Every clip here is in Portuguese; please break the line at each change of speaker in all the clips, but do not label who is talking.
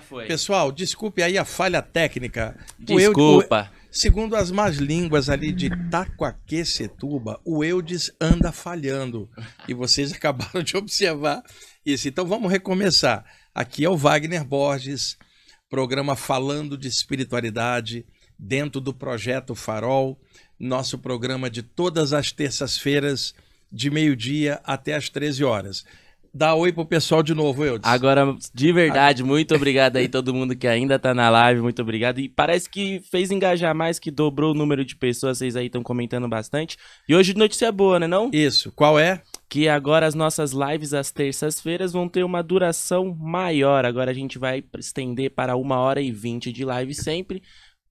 foi?
Pessoal, desculpe aí a falha técnica.
Desculpa.
Segundo as más línguas ali de Itaquaquecetuba, o Eudes anda falhando. E vocês acabaram de observar isso. Então vamos recomeçar. Aqui é o Wagner Borges, programa Falando de Espiritualidade, dentro do Projeto Farol, nosso programa de todas as terças-feiras, de meio-dia até às 13 horas. Dá oi pro pessoal de novo, Eudes.
Agora, de verdade, muito obrigado aí todo mundo que ainda tá na live, muito obrigado. E parece que fez engajar mais, que dobrou o número de pessoas, vocês aí estão comentando bastante. E hoje notícia boa, né não?
Isso, qual é?
Que agora as nossas lives às terças-feiras vão ter uma duração maior. Agora a gente vai estender para 1h20 de live sempre,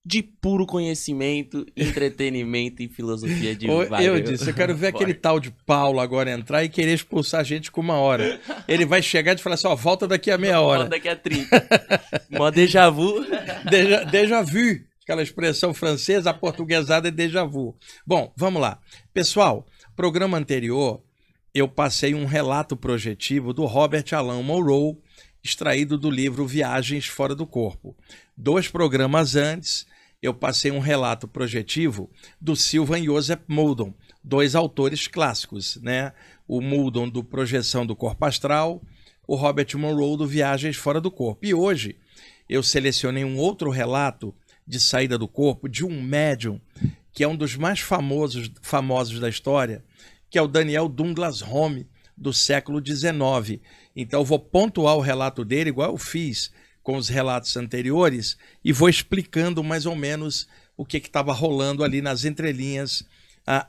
de puro conhecimento, entretenimento e filosofia de Wagner.
Eu disse, eu quero ver aquele tal de Paulo agora entrar e querer expulsar a gente com 1 hora. Ele vai chegar e falar assim, ó, volta daqui a meia hora.
Volta daqui a 30. Mó déjà vu.
Déjà vu, aquela expressão francesa, a portuguesada é déjà vu. Bom, vamos lá. Pessoal, programa anterior, eu passei um relato projetivo do Robert Alan Monroe, extraído do livro Viagens Fora do Corpo. 2 programas antes, eu passei um relato projetivo do Sylvan Joseph Muldon, 2 autores clássicos, né? O Muldon do Projeção do Corpo Astral, o Robert Monroe do Viagens Fora do Corpo. E hoje eu selecionei um outro relato de saída do corpo de um médium, que é um dos mais famosos da história, que é o Daniel Douglas Home, do século XIX. Então eu vou pontuar o relato dele, igual eu fiz com os relatos anteriores, e vou explicando mais ou menos o que estava rolando ali nas entrelinhas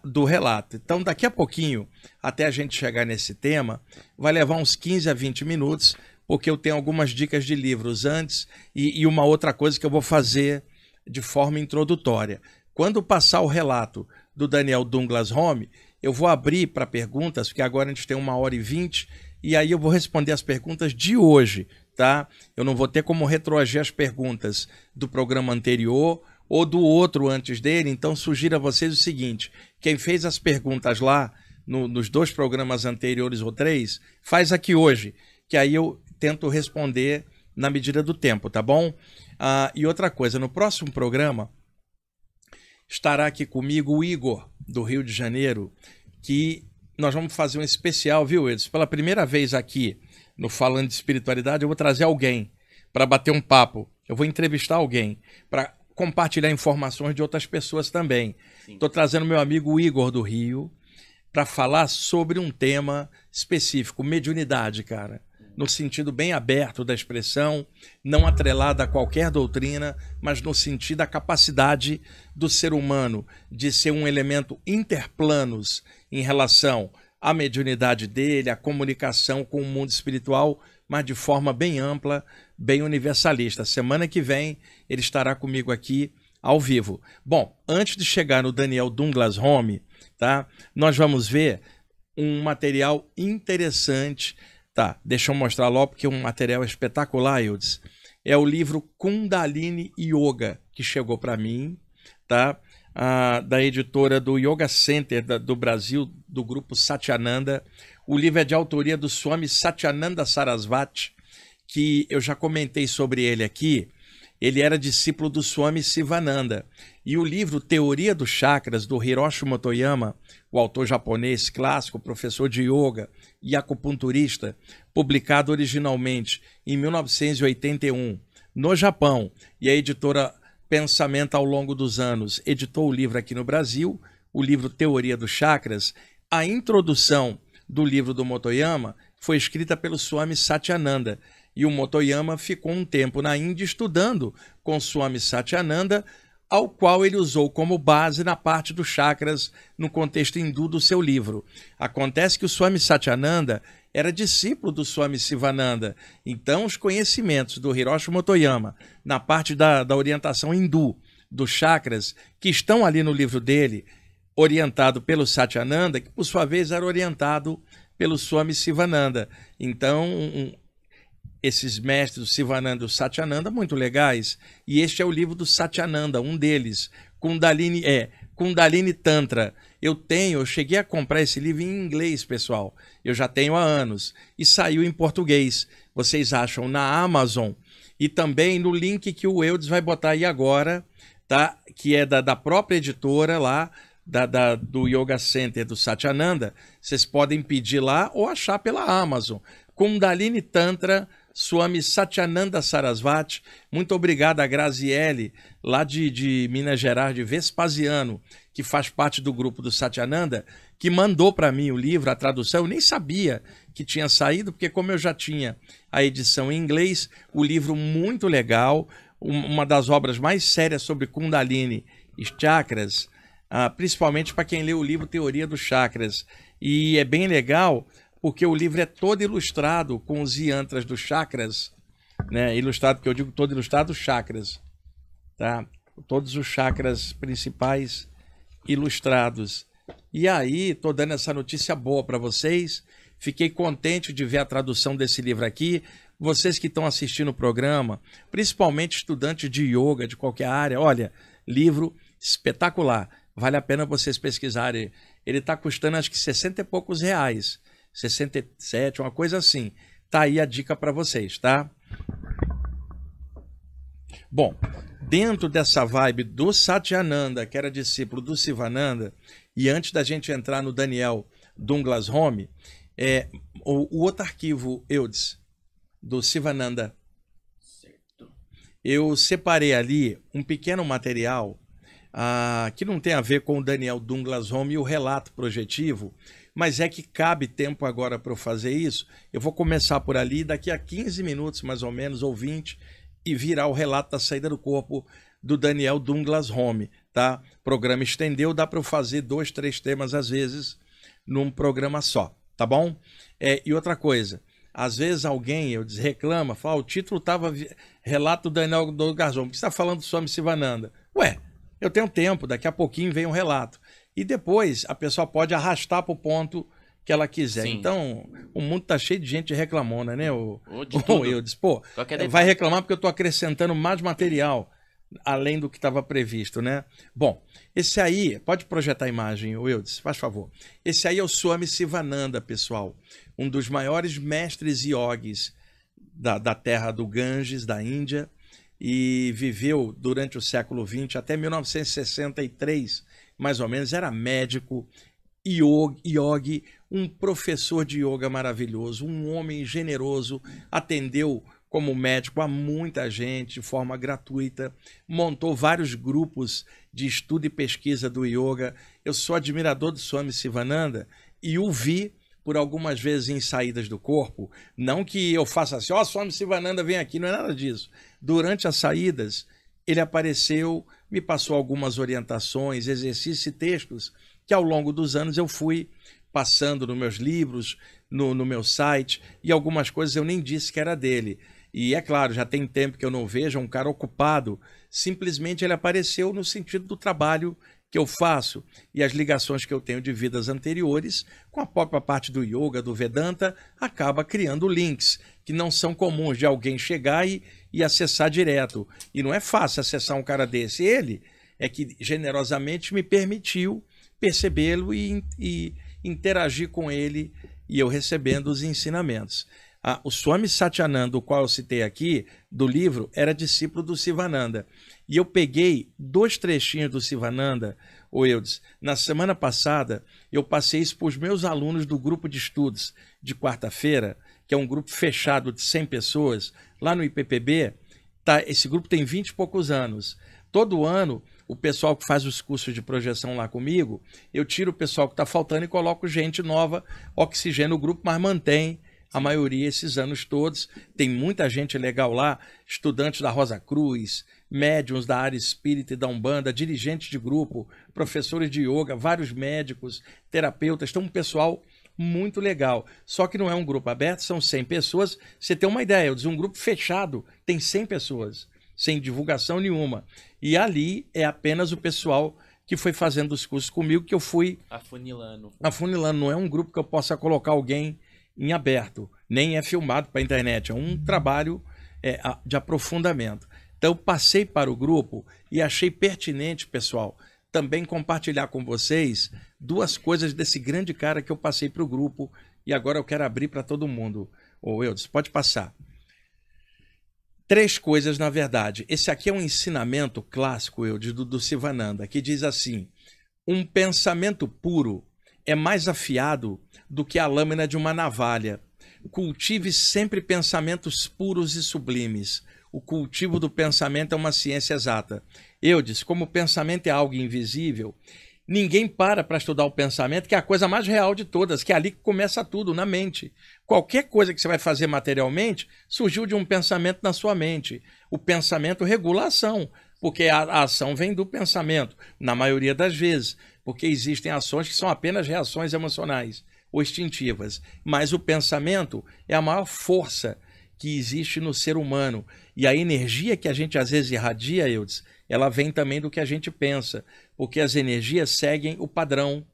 do relato. Então daqui a pouquinho, até a gente chegar nesse tema, vai levar uns 15 a 20 minutos, porque eu tenho algumas dicas de livros antes e uma outra coisa que eu vou fazer de forma introdutória. Quando passar o relato do Daniel Douglas Home, eu vou abrir para perguntas, porque agora a gente tem 1h20, e aí eu vou responder as perguntas de hoje, tá? Eu não vou ter como retroagir as perguntas do programa anterior ou do outro antes dele, então sugiro a vocês o seguinte, quem fez as perguntas lá, nos 2 programas anteriores ou 3, faz aqui hoje, que aí eu tento responder na medida do tempo, tá bom? E outra coisa, no próximo programa, estará aqui comigo o Igor, do Rio de Janeiro, que nós vamos fazer um especial, viu, Edson? Pela primeira vez aqui no Falando de Espiritualidade, eu vou trazer alguém para bater um papo. Eu vou entrevistar alguém para compartilhar informações de outras pessoas também. Estou trazendo meu amigo Igor do Rio para falar sobre um tema específico, mediunidade, cara. No sentido bem aberto da expressão, não atrelada a qualquer doutrina, mas no sentido da capacidade do ser humano de ser um elemento interplanos em relação à mediunidade dele, à comunicação com o mundo espiritual, mas de forma bem ampla, bem universalista. Semana que vem ele estará comigo aqui ao vivo. Bom, antes de chegar no Daniel Douglas Home, tá? Nós vamos ver um material interessante. Tá, deixa eu mostrar logo porque um material espetacular, Eudes. É o livro Kundalini Yoga, que chegou para mim, tá? Da editora do Yoga Center do Brasil, do grupo Satyananda. O livro é de autoria do Swami Satyananda Sarasvati, que eu já comentei sobre ele aqui. Ele era discípulo do Swami Sivananda. E o livro Teoria dos Chakras, do Hiroshi Motoyama, o autor japonês clássico, professor de yoga e acupunturista, publicado originalmente em 1981 no Japão, e a editora Pensamento ao longo dos anos editou o livro aqui no Brasil, o livro Teoria dos Chakras. A introdução do livro do Motoyama foi escrita pelo Swami Satyananda, e o Motoyama ficou um tempo na Índia estudando com Swami Satyananda, ao qual ele usou como base na parte dos chakras no contexto hindu do seu livro. Acontece que o Swami Satyananda era discípulo do Swami Sivananda, então os conhecimentos do Hiroshi Motoyama na parte da orientação hindu dos chakras, que estão ali no livro dele, orientado pelo Satyananda, que por sua vez era orientado pelo Swami Sivananda. Então, esses mestres, o Sivananda e o Satyananda, muito legais. E este é o livro do Satyananda, um deles, Kundalini Tantra. Eu cheguei a comprar esse livro em inglês, pessoal. Eu já tenho há anos. E saiu em português. Vocês acham na Amazon E também no link que o Eudes vai botar aí agora, tá? Que é da própria editora lá, do Yoga Center do Satyananda. Vocês podem pedir lá ou achar pela Amazon. Kundalini Tantra, Swami Satyananda Sarasvati. Muito obrigado a Graziele, lá de Minas Gerais, de Vespasiano, que faz parte do grupo do Satyananda, que mandou para mim o livro, a tradução. Eu nem sabia que tinha saído, porque como eu já tinha a edição em inglês, o livro muito legal, uma das obras mais sérias sobre Kundalini e chakras, principalmente para quem lê o livro Teoria dos Chakras. E é bem legal, porque o livro é todo ilustrado com os yantras dos chakras, né? Ilustrado, porque eu digo todo ilustrado, chakras, tá? Todos os chakras principais ilustrados. E aí, tô dando essa notícia boa para vocês. Fiquei contente de ver a tradução desse livro aqui. Vocês que estão assistindo o programa, principalmente estudantes de yoga, de qualquer área, olha, livro espetacular. Vale a pena vocês pesquisarem. Ele está custando acho que 60 e poucos reais. 67, uma coisa assim. Tá aí a dica para vocês, tá? Bom, dentro dessa vibe do Satyananda, que era discípulo do Sivananda, e antes da gente entrar no Daniel Douglas Home, o outro arquivo, Eudes, do Sivananda, eu separei ali um pequeno material que não tem a ver com o Daniel Douglas Home e o relato projetivo, mas é que cabe tempo agora para eu fazer isso. Eu vou começar por ali, daqui a 15 minutos mais ou menos, ou 20, e virar o relato da saída do corpo do Daniel Douglas Home, tá? O programa estendeu, dá para eu fazer 2, 3 temas às vezes num programa só, tá bom? E outra coisa, às vezes alguém reclama, fala, o título estava relato do Daniel Douglas Home, o que você está falando do Swami Sivananda? Ué, eu tenho tempo, daqui a pouquinho vem um relato. E depois a pessoa pode arrastar para o ponto que ela quiser. Sim. Então, o mundo tá cheio de gente reclamona, né? Eu disse, pô, vai reclamar porque eu estou acrescentando mais material além do que estava previsto, né? Bom, esse aí, pode projetar a imagem, Eudes, faz favor. Esse aí é o Swami Sivananda, pessoal. Um dos maiores mestres yogis da terra do Ganges, da Índia, e viveu durante o século XX, até 1963, mais ou menos, era médico, yogi, um professor de yoga maravilhoso, um homem generoso, atendeu como médico a muita gente de forma gratuita, montou vários grupos de estudo e pesquisa do yoga. Eu sou admirador do Swami Sivananda e o vi por algumas vezes em saídas do corpo. Não que eu faça assim, ó, Swami Sivananda vem aqui, não é nada disso. Durante as saídas, ele apareceu, me passou algumas orientações, exercícios e textos que ao longo dos anos eu fui passando nos meus livros, no meu site, e algumas coisas eu nem disse que era dele. E é claro, já tem tempo que eu não vejo, é um cara ocupado, simplesmente ele apareceu no sentido do trabalho que eu faço e as ligações que eu tenho de vidas anteriores com a própria parte do yoga, do Vedanta, acaba criando links que não são comuns de alguém chegar e acessar direto. E não é fácil acessar um cara desse. Ele é que generosamente me permitiu percebê-lo e interagir com ele e eu recebendo os ensinamentos. O Swami Satyananda, o qual eu citei aqui, do livro, era discípulo do Sivananda. E eu peguei 2 trechinhos do Sivananda, Eudes. Na semana passada, eu passei isso para os meus alunos do grupo de estudos de quarta-feira, que é um grupo fechado de 100 pessoas, lá no IPPB. Tá, esse grupo tem 20 e poucos anos. Todo ano, o pessoal que faz os cursos de projeção lá comigo, eu tiro o pessoal que está faltando e coloco gente nova, oxigênio o grupo, mas mantém a maioria esses anos todos. Tem muita gente legal lá, estudantes da Rosa Cruz, médiuns da área espírita e da Umbanda, dirigentes de grupo, professores de yoga, vários médicos, terapeutas, tem um pessoal muito legal. Só que não é um grupo aberto, são 100 pessoas. Você tem uma ideia, um grupo fechado tem 100 pessoas, sem divulgação nenhuma. E ali é apenas o pessoal que foi fazendo os cursos comigo que eu fui
afunilando.
Não é um grupo que eu possa colocar alguém em aberto, nem é filmado para a internet, é um trabalho de aprofundamento. Então eu passei para o grupo e achei pertinente, pessoal, também compartilhar com vocês 2 coisas desse grande cara que eu passei para o grupo e agora eu quero abrir para todo mundo. Eudes, pode passar. Três coisas, na verdade. Esse aqui é um ensinamento clássico, do Sivananda, que diz assim: um pensamento puro é mais afiado do que a lâmina de uma navalha. Cultive sempre pensamentos puros e sublimes. O cultivo do pensamento é uma ciência exata. Eudes, como o pensamento é algo invisível, ninguém para estudar o pensamento, que é a coisa mais real de todas, que é ali que começa tudo, na mente. Qualquer coisa que você vai fazer materialmente surgiu de um pensamento na sua mente. O pensamento regula a ação, porque a ação vem do pensamento, na maioria das vezes, porque existem ações que são apenas reações emocionais ou instintivas. Mas o pensamento é a maior força que existe no ser humano. E a energia que a gente às vezes irradia, Eudes, ela vem também do que a gente pensa, porque as energias seguem o padrão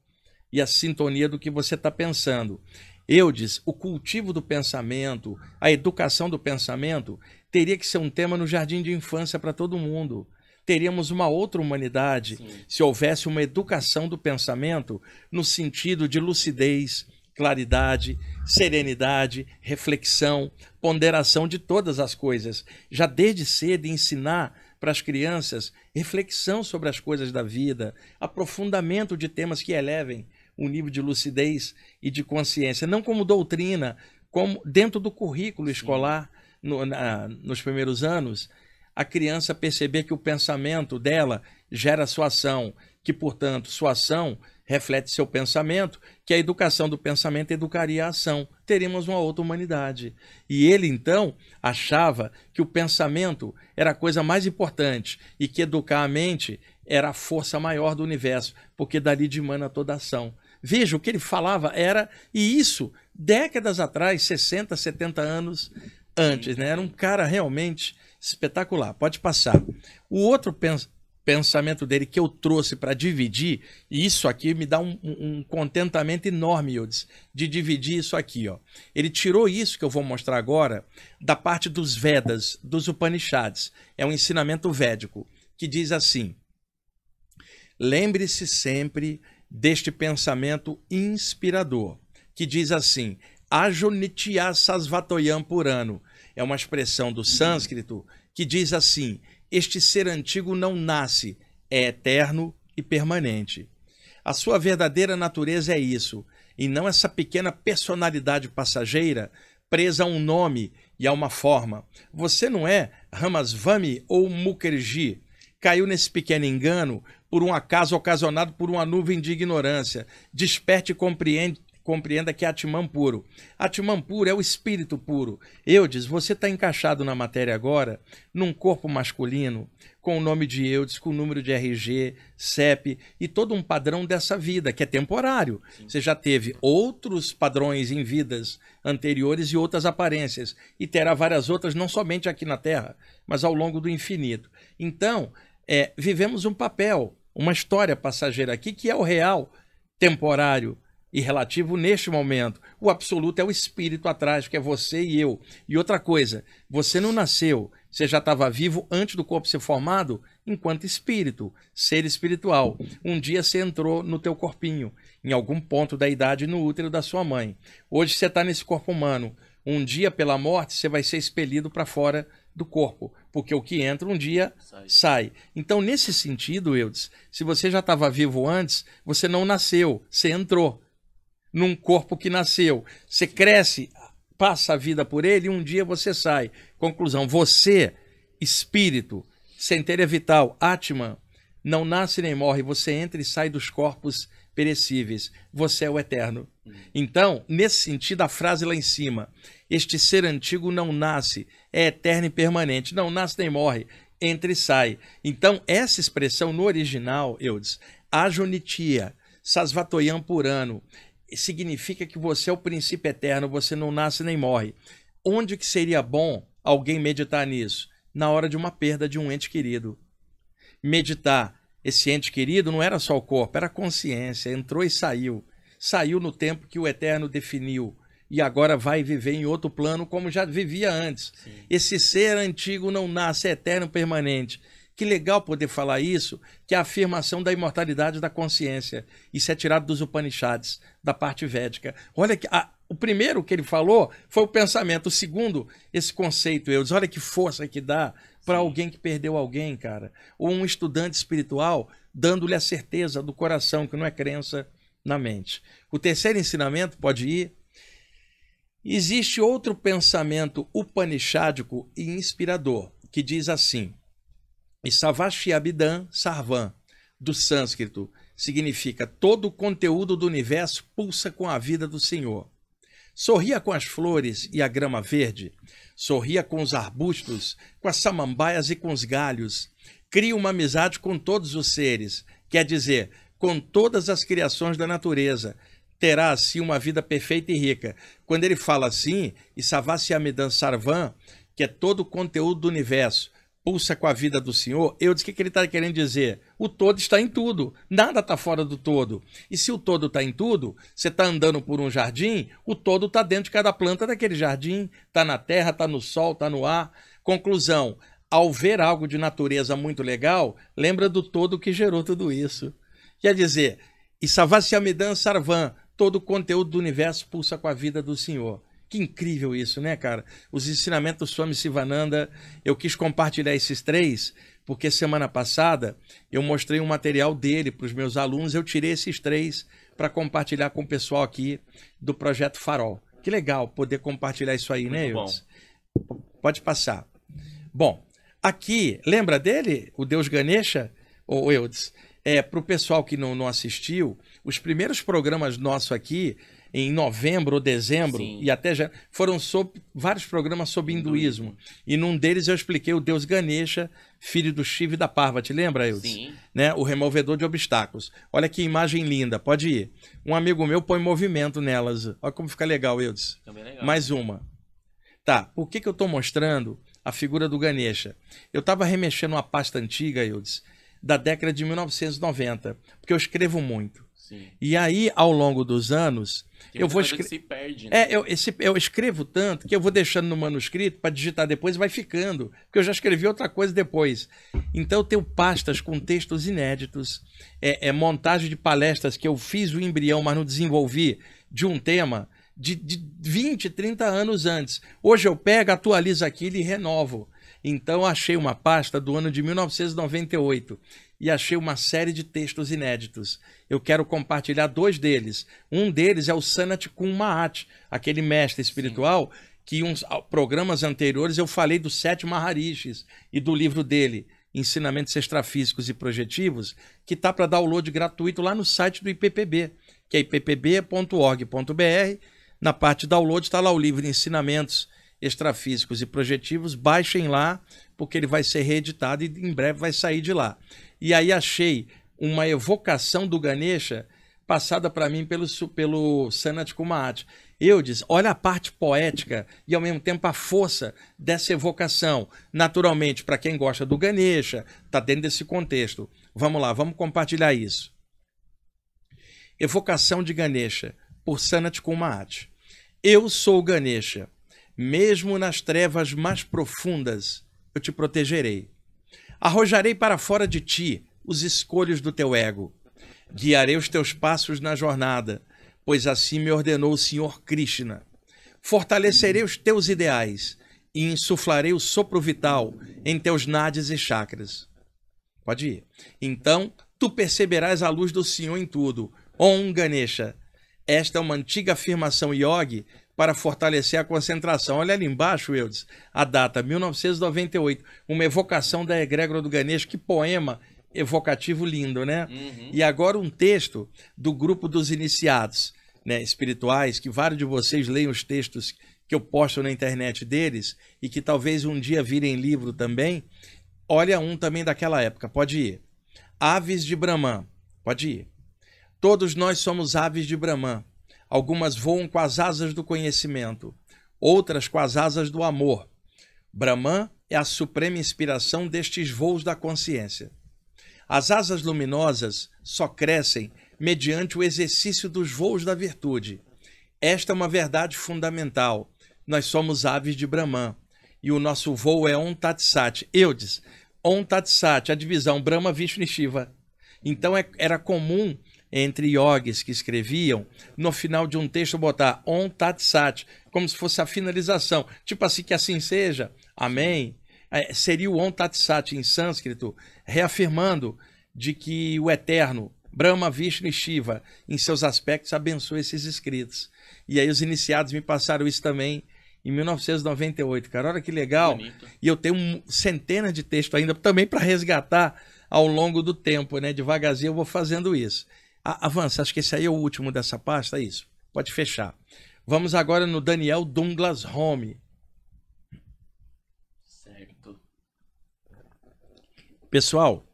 e a sintonia do que você está pensando. Eudes, o cultivo do pensamento, a educação do pensamento, teria que ser um tema no jardim de infância para todo mundo. Teríamos uma outra humanidade se houvesse uma educação do pensamento no sentido de lucidez, claridade, serenidade, reflexão, ponderação de todas as coisas. Já desde cedo ensinar para as crianças reflexão sobre as coisas da vida, aprofundamento de temas que elevem o nível de lucidez e de consciência, não como doutrina, como dentro do currículo escolar, nos primeiros anos, a criança perceber que o pensamento dela gera sua ação, que, portanto, sua ação reflete seu pensamento, que a educação do pensamento educaria a ação. Teríamos uma outra humanidade. E ele, então, achava que o pensamento era a coisa mais importante e que educar a mente era a força maior do universo, porque dali dimana toda a ação. Veja, o que ele falava era, e isso, décadas atrás, 60, 70 anos antes, né? Era um cara realmente espetacular. Pode passar. O outro pensamento dele que eu trouxe para dividir, e isso aqui me dá um contentamento enorme, Eudes, de dividir isso aqui. Ó. Ele tirou isso que eu vou mostrar agora da parte dos Vedas, dos Upanishads. É um ensinamento védico, que diz assim: lembre-se sempre deste pensamento inspirador, que diz assim: Ajunitya Sasvatoyam Purano. É uma expressão do sânscrito que diz assim: este ser antigo não nasce, é eterno e permanente. A sua verdadeira natureza é isso, e não essa pequena personalidade passageira presa a um nome e a uma forma. Você não é Ramaswamy ou Mukherjee. Caiu nesse pequeno engano por um acaso ocasionado por uma nuvem de ignorância. Desperte e compreenda que é Atman puro. Atman puro é o espírito puro. Eudes, você está encaixado na matéria agora, num corpo masculino, com o nome de Eudes, com o número de RG, CEP e todo um padrão dessa vida, que é temporário. Sim. Você já teve outros padrões em vidas anteriores e outras aparências, e terá várias outras, não somente aqui na Terra, mas ao longo do infinito. Então, vivemos um papel, uma história passageira aqui, que é o real, temporário e relativo neste momento. O absoluto é o espírito atrás, que é você e eu. E outra coisa, você não nasceu, você já estava vivo antes do corpo ser formado, enquanto espírito, ser espiritual. Um dia você entrou no teu corpinho, em algum ponto da idade no útero da sua mãe. Hoje você está nesse corpo humano. Um dia, pela morte, você vai ser expelido para fora do corpo, porque o que entra um dia sai. Então, nesse sentido, Eudes, se você já estava vivo antes, você não nasceu, você entrou num corpo que nasceu. Você cresce, passa a vida por ele e um dia você sai. Conclusão, você, espírito, centelha vital, Atman, não nasce nem morre, você entra e sai dos corpos perecíveis. Você é o eterno. Então, nesse sentido, a frase lá em cima, este ser antigo não nasce, é eterno e permanente, não nasce nem morre, entra e sai. Então, essa expressão no original, Eudes, Ajunitya Sasvatoyam Purano, significa que você é o princípio eterno, você não nasce nem morre. Onde que seria bom alguém meditar nisso? Na hora de uma perda de um ente querido. Meditar, esse ente querido não era só o corpo, era a consciência, entrou e saiu. Saiu no tempo que o eterno definiu e agora vai viver em outro plano como já vivia antes. Sim. Esse ser antigo não nasce, é eterno, permanente. Que legal poder falar isso, que é a afirmação da imortalidade da consciência. Isso é tirado dos Upanishads, da parte védica. Olha que O primeiro que ele falou foi o pensamento. O segundo, esse conceito, Eudes. Olha que força que dá para alguém que perdeu alguém, cara. Ou um estudante espiritual dando-lhe a certeza do coração, que não é crença na mente. O terceiro ensinamento, pode ir. Existe outro pensamento upanishádico e inspirador, que diz assim: Savashyabhidam Sarvam, do sânscrito, significa todo o conteúdo do universo pulsa com a vida do Senhor. Sorria com as flores e a grama verde, sorria com os arbustos, com as samambaias e com os galhos. Cria uma amizade com todos os seres, quer dizer, com todas as criações da natureza. Terá assim uma vida perfeita e rica. Quando ele fala assim, e Savashyabhidam Sarvam, que é todo o conteúdo do universo, pulsa com a vida do Senhor, eu disse que ele está querendo dizer: o todo está em tudo, nada está fora do todo. E se o todo está em tudo, você está andando por um jardim, o todo está dentro de cada planta daquele jardim, está na terra, está no sol, está no ar. Conclusão: ao ver algo de natureza muito legal, lembra do todo que gerou tudo isso. Quer dizer, e Savashyabhidam Sarvam, todo o conteúdo do universo pulsa com a vida do Senhor. Que incrível isso, né, cara? Os ensinamentos do Swami Sivananda, eu quis compartilhar esses três, porque semana passada eu mostrei um material dele para os meus alunos, eu tirei esses três para compartilhar com o pessoal aqui do Projeto Farol. Que legal poder compartilhar isso aí, né, Eudes? Pode passar. Bom, aqui, lembra dele, o Deus Ganesha, ou Eudes? Para o pessoal que não assistiu, os primeiros programas nossos aqui, em novembro ou dezembro, sim, e até já foram vários programas sobre hinduísmo. E num deles eu expliquei o Deus Ganesha, filho do Shiva e da Parvati. Lembra, Eudes? Sim. Né? O removedor de obstáculos. Olha que imagem linda, pode ir. Um amigo meu põe movimento nelas. Olha como fica legal, Eudes. Também legal. Mais uma. Tá, por que eu estou mostrando a figura do Ganesha? Eu estava remexendo uma pasta antiga, Eudes, da década de 1990, porque eu escrevo muito. Sim. E aí, ao longo dos anos, eu vou escrever. Se perde, né? Eu escrevo tanto que eu vou deixando no manuscrito para digitar depois e vai ficando, porque eu já escrevi outra coisa depois. Então eu tenho pastas com textos inéditos, montagem de palestras que eu fiz o embrião, mas não desenvolvi, de um tema de 20, 30 anos antes. Hoje eu pego, atualizo aquilo e renovo. Então eu achei uma pasta do ano de 1998 e achei uma série de textos inéditos. Eu quero compartilhar dois deles. Um deles é o Sanat Kun Mahat, aquele mestre espiritual, sim, que uns programas anteriores eu falei dos 7 Maharishis e do livro dele, Ensinamentos Extrafísicos e Projetivos, que está para download gratuito lá no site do IPPB, que é ippb.org.br. Na parte download está lá o livro Ensinamentos Extrafísicos e Projetivos. Baixem lá, porque ele vai ser reeditado e em breve vai sair de lá. E aí achei uma evocação do Ganesha passada para mim pelo Sanat Kun Mahat. Eudes, olha a parte poética e ao mesmo tempo a força dessa evocação. Naturalmente, para quem gosta do Ganesha, está dentro desse contexto. Vamos lá, vamos compartilhar isso. Evocação de Ganesha, por Sanat Kun Mahat. Eu sou Ganesha. Mesmo nas trevas mais profundas, eu te protegerei. Arrojarei para fora de ti os escolhos do teu ego. Guiarei os teus passos na jornada, pois assim me ordenou o Senhor Krishna. Fortalecerei os teus ideais e insuflarei o sopro vital em teus nadis e chakras. Pode ir. Então, tu perceberás a luz do Senhor em tudo. Om Ganesha. Esta é uma antiga afirmação yogi para fortalecer a concentração. Olha ali embaixo, Eudes, a data, 1998, uma evocação da egrégora do Ganesha. Que poema evocativo lindo, né? Uhum. E agora um texto do grupo dos iniciados, né, espirituais, que vários de vocês leiam os textos que eu posto na internet deles e que talvez um dia virem livro também. Olha um também daquela época, pode ir. Aves de Brahman, pode ir. Todos nós somos aves de Brahman. Algumas voam com as asas do conhecimento, outras com as asas do amor. Brahman é a suprema inspiração destes voos da consciência. As asas luminosas só crescem mediante o exercício dos voos da virtude. Esta é uma verdade fundamental. Nós somos aves de Brahman e o nosso voo é Om Tat Sat. Eudes, Om Tat Sat, a divisão Brahma, Vishnu e Shiva. Então era comum entre yogis que escreviam, no final de um texto botar Om Tat Sat, como se fosse a finalização. Tipo assim, que assim seja, amém. Seria o Om Tat Sat em sânscrito, reafirmando de que o Eterno, Brahma, Vishnu e Shiva, em seus aspectos, abençoa esses escritos. E aí os iniciados me passaram isso também em 1998, cara. Olha que legal. Bonito. E eu tenho centenas de textos ainda também para resgatar ao longo do tempo, né? Devagarzinho eu vou fazendo isso. Avança, acho que esse aí é o último dessa pasta, é isso. Pode fechar. Vamos agora no Daniel Douglas Home.
Certo.
Pessoal,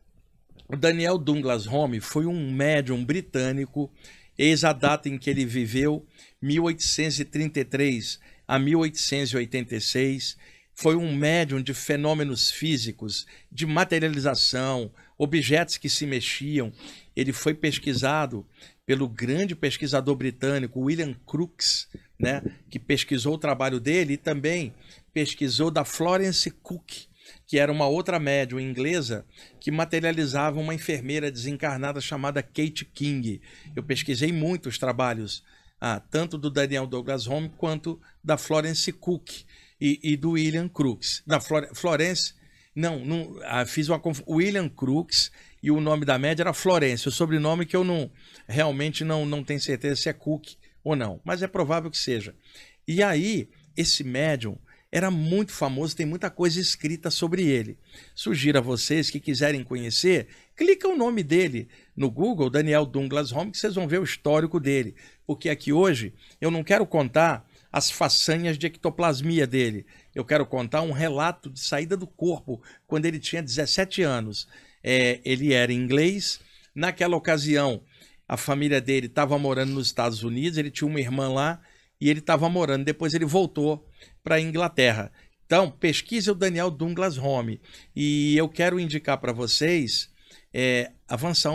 o Daniel Douglas Home foi um médium britânico, eis a data em que ele viveu, 1833 a 1886, foi um médium de fenômenos físicos, de materialização, objetos que se mexiam. Ele foi pesquisado pelo grande pesquisador britânico William Crookes, né, que pesquisou o trabalho dele e também pesquisou da Florence Cook, que era uma outra médium inglesa que materializava uma enfermeira desencarnada chamada Kate King. Eu pesquisei muito os trabalhos, tanto do Daniel Douglas Home quanto da Florence Cook e do William Crookes. Da Florence, fiz uma William Crookes e o nome da média era Florence, o sobrenome que eu realmente não tenho certeza se é Cook ou não, mas é provável que seja. E aí, esse médium era muito famoso, tem muita coisa escrita sobre ele. Sugiro a vocês que quiserem conhecer, clica o nome dele no Google, Daniel Douglas Home, que vocês vão ver o histórico dele. Porque aqui hoje eu não quero contar as façanhas de ectoplasmia dele. Eu quero contar um relato de saída do corpo quando ele tinha 17 anos. Ele era inglês. Naquela ocasião, a família dele estava morando nos Estados Unidos, ele tinha uma irmã lá e ele estava morando. Depois ele voltou para a Inglaterra. Então, pesquise o Daniel Douglas Home. E eu quero indicar para vocês, avança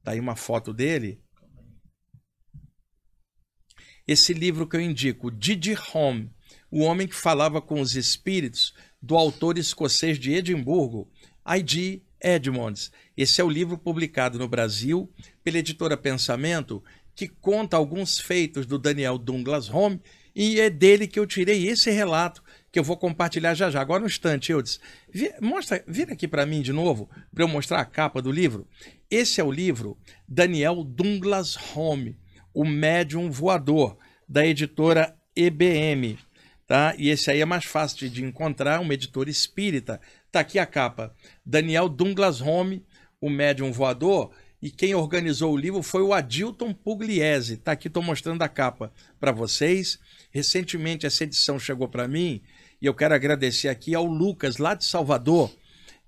tá aí uma foto dele. Esse livro que eu indico, D.D. Home, O Homem que Falava com os Espíritos, do autor escocês de Edimburgo, I.G. Edmonds. Esse é o livro publicado no Brasil pela editora Pensamento, que conta alguns feitos do Daniel Douglas Home, e é dele que eu tirei esse relato, que eu vou compartilhar já já. Agora um instante, Eudes. Vira aqui para mim de novo, para eu mostrar a capa do livro. Esse é o livro Daniel Douglas Home, O Médium Voador, da editora EBM. Tá? E esse aí é mais fácil de encontrar, uma editora espírita. Tá aqui a capa. Daniel Douglas Home, O Médium Voador. E quem organizou o livro foi o Adilton Pugliese. Tá aqui, estou mostrando a capa para vocês. Recentemente essa edição chegou para mim e eu quero agradecer aqui ao Lucas, lá de Salvador,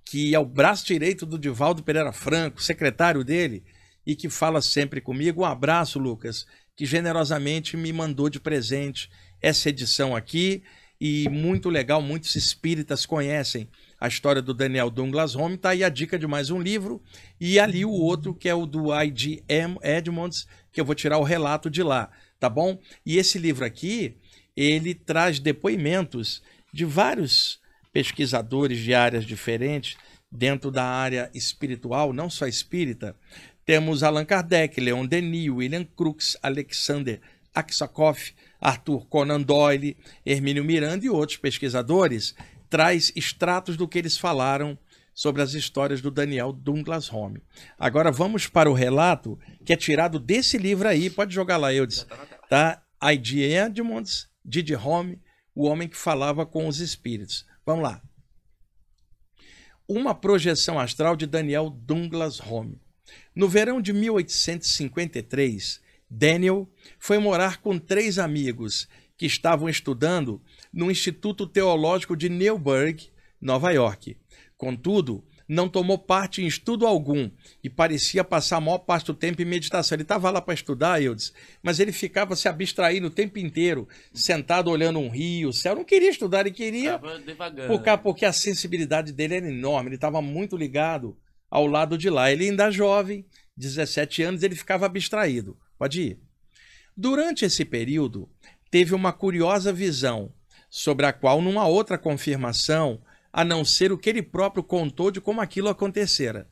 que é o braço direito do Divaldo Pereira Franco, secretário dele, e que fala sempre comigo. Um abraço, Lucas, que generosamente me mandou de presente essa edição aqui. E muito legal, muitos espíritas conhecem a história do Daniel Douglas Home. Tá aí a dica de mais um livro. E ali o outro, que é o do I.G. Edmonds, que eu vou tirar o relato de lá, tá bom? E esse livro aqui, ele traz depoimentos de vários pesquisadores de áreas diferentes, dentro da área espiritual, não só espírita. Temos Allan Kardec, Leon Denis, William Crookes, Alexander Aksakoff, Arthur Conan Doyle, Hermínio Miranda e outros pesquisadores. Traz extratos do que eles falaram sobre as histórias do Daniel Douglas Home. Agora vamos para o relato que é tirado desse livro aí. Pode jogar lá, Eudes. Tá? I.G. Edmonds, D.D. Home, O Homem que Falava com os Espíritos. Vamos lá. Uma projeção astral de Daniel Douglas Home. No verão de 1853, Daniel foi morar com 3 amigos que estavam estudando no Instituto Teológico de Newburgh, Nova York. Contudo, não tomou parte em estudo algum e parecia passar a maior parte do tempo em meditação. Ele estava lá para estudar, Eudes, mas ele ficava se abstraindo o tempo inteiro, sentado olhando um rio, o céu. Não queria estudar, ele queria... Porque a sensibilidade dele era enorme, ele estava muito ligado ao lado de lá. Ele ainda jovem, 17 anos, ele ficava abstraído. Pode ir. Durante esse período, teve uma curiosa visão, sobre a qual não há outra confirmação, a não ser o que ele próprio contou de como aquilo acontecera.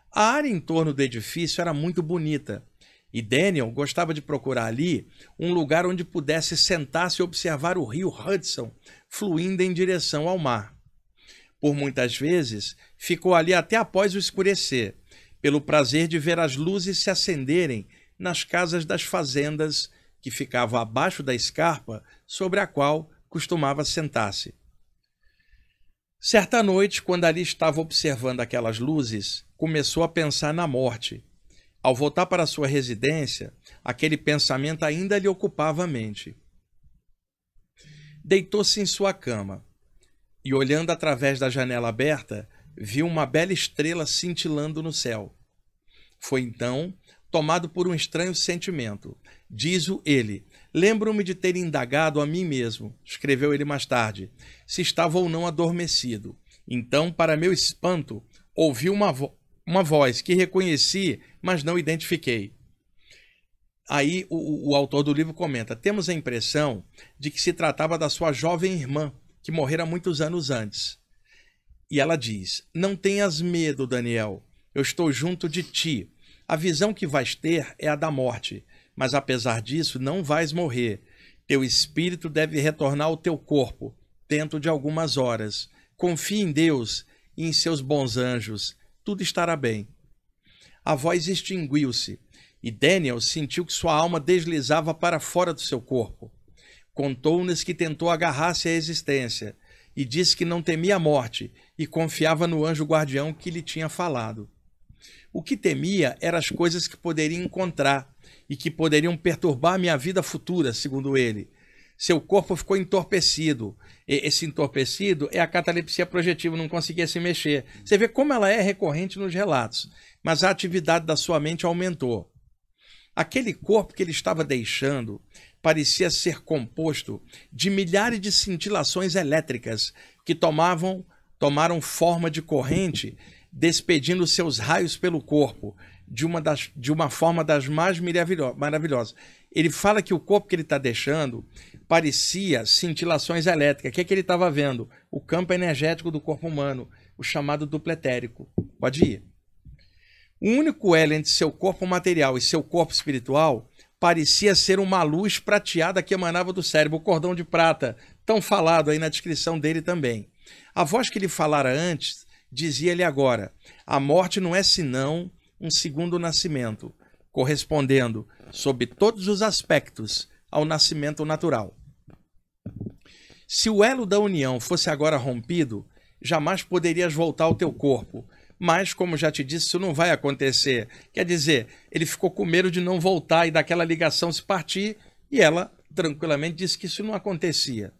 A área em torno do edifício era muito bonita, E Daniel gostava de procurar ali um lugar onde pudesse sentar-se e observar o rio Hudson fluindo em direção ao mar. Por muitas vezes, ficou ali até após o escurecer, pelo prazer de ver as luzes se acenderem nas casas das fazendas que ficavam abaixo da escarpa sobre a qual costumava sentar-se. Certa noite, quando ali estava observando aquelas luzes, começou a pensar na morte. Ao voltar para sua residência, aquele pensamento ainda lhe ocupava a mente. Deitou-se em sua cama e, olhando através da janela aberta, viu uma bela estrela cintilando no céu. Foi então tomado por um estranho sentimento. Diz ele: lembro-me de ter indagado a mim mesmo, escreveu ele mais tarde, se estava ou não adormecido. Então, para meu espanto, ouvi uma voz que reconheci, mas não identifiquei. Aí o autor do livro comenta: temos a impressão de que se tratava da sua jovem irmã, que morrera muitos anos antes. E ela diz: não tenhas medo, Daniel, eu estou junto de ti. A visão que vais ter é a da morte, mas apesar disso não vais morrer. Teu espírito deve retornar ao teu corpo dentro de algumas horas. Confie em Deus e em seus bons anjos. Tudo estará bem. A voz extinguiu-se e Daniel sentiu que sua alma deslizava para fora do seu corpo. Contou-nos que tentou agarrar-se à existência e disse que não temia a morte e confiava no anjo guardião que lhe tinha falado. O que temia eram as coisas que poderia encontrar e que poderiam perturbar minha vida futura, segundo ele. Seu corpo ficou entorpecido. Esse entorpecido é a catalepsia projetiva, não conseguia se mexer. Você vê como ela é recorrente nos relatos, mas a atividade da sua mente aumentou. Aquele corpo que ele estava deixando parecia ser composto de milhares de cintilações elétricas que tomaram forma de corrente, despedindo seus raios pelo corpo, de uma forma das mais maravilhosas. Ele fala que o corpo que ele está deixando parecia cintilações elétricas. O que é que ele estava vendo? O campo energético do corpo humano, o chamado duplo etérico. Pode ir. O único elo entre seu corpo material e seu corpo espiritual parecia ser uma luz prateada que emanava do cérebro, o cordão de prata, tão falado aí na descrição dele também. A voz que ele falara antes dizia-lhe agora: a morte não é senão um segundo nascimento, correspondendo, sob todos os aspectos, ao nascimento natural. Se o elo da união fosse agora rompido, jamais poderias voltar ao teu corpo. Mas, como já te disse, isso não vai acontecer. Quer dizer, ele ficou com medo de não voltar e daquela ligação se partir, e ela tranquilamente disse que isso não acontecia.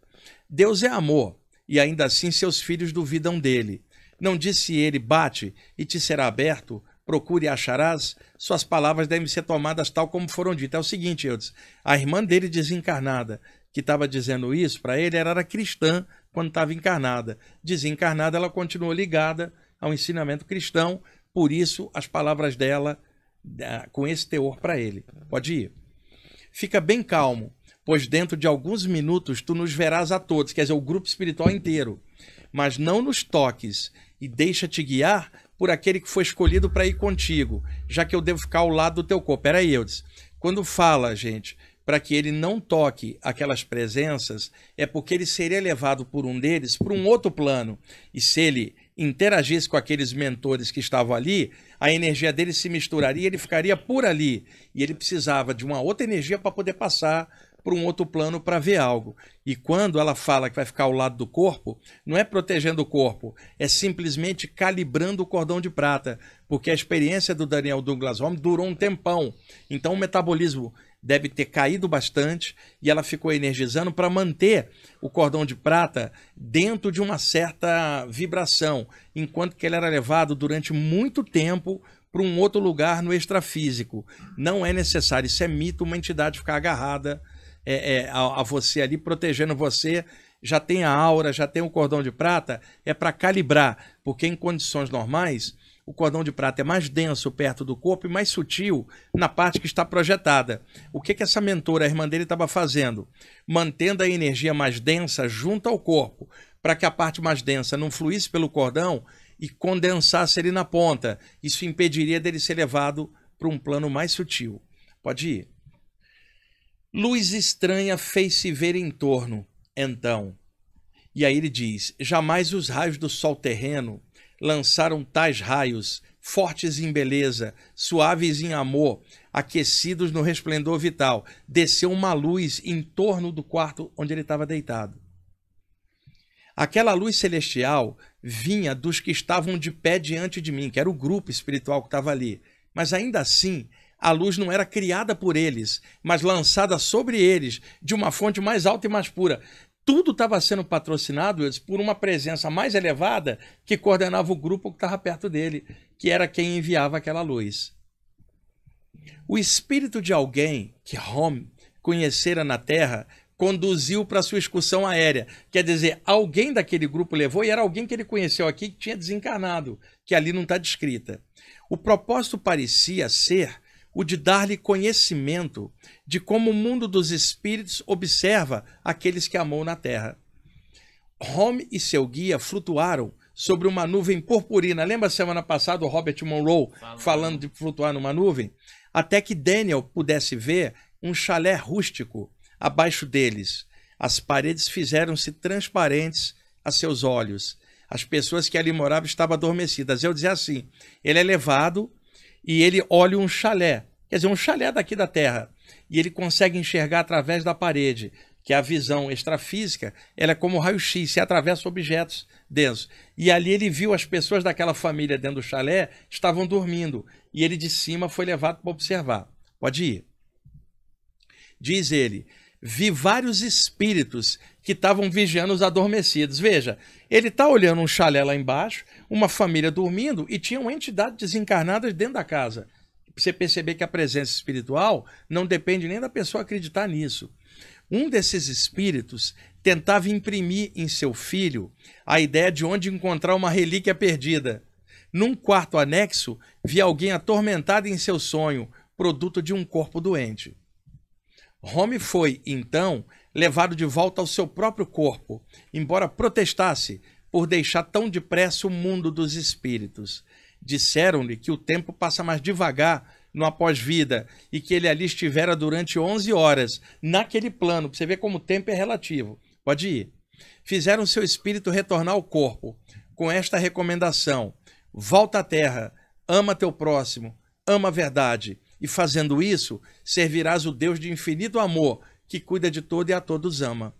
Deus é amor, e ainda assim seus filhos duvidam dele. Não disse ele: bate e te será aberto, procure e acharás? Suas palavras devem ser tomadas tal como foram ditas. É o seguinte, Eudes, a irmã dele desencarnada, que estava dizendo isso para ele, era cristã quando estava encarnada. Desencarnada, ela continuou ligada ao ensinamento cristão, por isso as palavras dela com esse teor para ele. Pode ir. Fica bem calmo, pois dentro de alguns minutos tu nos verás a todos, quer dizer, o grupo espiritual inteiro, mas não nos toques e deixa-te guiar por aquele que foi escolhido para ir contigo, já que eu devo ficar ao lado do teu corpo. Peraí, Eudes, quando fala, gente, para que ele não toque aquelas presenças, é porque ele seria levado por um deles para um outro plano, e se ele interagisse com aqueles mentores que estavam ali, a energia dele se misturaria e ele ficaria por ali. E ele precisava de uma outra energia para poder passar para um outro plano para ver algo. E quando ela fala que vai ficar ao lado do corpo, não é protegendo o corpo, é simplesmente calibrando o cordão de prata, porque a experiência do Daniel Douglas Home durou um tempão. Então o metabolismo deve ter caído bastante e ela ficou energizando para manter o cordão de prata dentro de uma certa vibração, enquanto que ele era levado durante muito tempo para um outro lugar no extrafísico. Não é necessário, isso é mito, uma entidade ficar agarrada a você ali, protegendo você. Já tem a aura, já tem o cordão de prata, é para calibrar, porque em condições normais o cordão de prata é mais denso perto do corpo e mais sutil na parte que está projetada. O que essa mentora, a irmã dele, estava fazendo? Mantendo a energia mais densa junto ao corpo, para que a parte mais densa não fluísse pelo cordão e condensasse ele na ponta. Isso impediria dele ser levado para um plano mais sutil. Pode ir. Luz estranha fez-se ver em torno, então. E aí ele diz, jamais os raios do sol terreno lançaram tais raios, fortes em beleza, suaves em amor, aquecidos no resplendor vital. Desceu uma luz em torno do quarto onde ele estava deitado. Aquela luz celestial vinha dos que estavam de pé diante de mim, que era o grupo espiritual que estava ali. Mas ainda assim, a luz não era criada por eles, mas lançada sobre eles, de uma fonte mais alta e mais pura. Tudo estava sendo patrocinado por uma presença mais elevada que coordenava o grupo que estava perto dele, que era quem enviava aquela luz. O espírito de alguém que Hom conhecera na Terra conduziu para sua excursão aérea. Quer dizer, alguém daquele grupo levou e era alguém que ele conheceu aqui que tinha desencarnado, que ali não está descrita. O propósito parecia ser o de dar-lhe conhecimento de como o mundo dos espíritos observa aqueles que amou na Terra. Hom e seu guia flutuaram sobre uma nuvem purpurina. Lembra semana passada o Robert Monroe falando de flutuar numa nuvem? Até que Daniel pudesse ver um chalé rústico abaixo deles. As paredes fizeram-se transparentes a seus olhos. As pessoas que ali moravam estavam adormecidas. Eu dizia assim, ele é levado e ele olha um chalé, quer dizer, um chalé daqui da Terra, e ele consegue enxergar através da parede, que é a visão extrafísica, ela é como raio-x, se atravessa objetos densos. E ali ele viu as pessoas daquela família dentro do chalé, estavam dormindo, e ele de cima foi levado para observar. Pode ir. Diz ele, vi vários espíritos que estavam vigiando os adormecidos. Veja, ele está olhando um chalé lá embaixo, uma família dormindo e tinham entidades desencarnadas dentro da casa. Você perceber que a presença espiritual não depende nem da pessoa acreditar nisso. Um desses espíritos tentava imprimir em seu filho a ideia de onde encontrar uma relíquia perdida. Num quarto anexo, via alguém atormentado em seu sonho, produto de um corpo doente. Hom foi, então, levado de volta ao seu próprio corpo, embora protestasse por deixar tão depressa o mundo dos espíritos. Disseram-lhe que o tempo passa mais devagar no após-vida e que ele ali estivera durante 11 horas, naquele plano, para você ver como o tempo é relativo. Pode ir. Fizeram seu espírito retornar ao corpo, com esta recomendação, volta à terra, ama teu próximo, ama a verdade, e fazendo isso, servirás o Deus de infinito amor, que cuida de todo e a todos ama.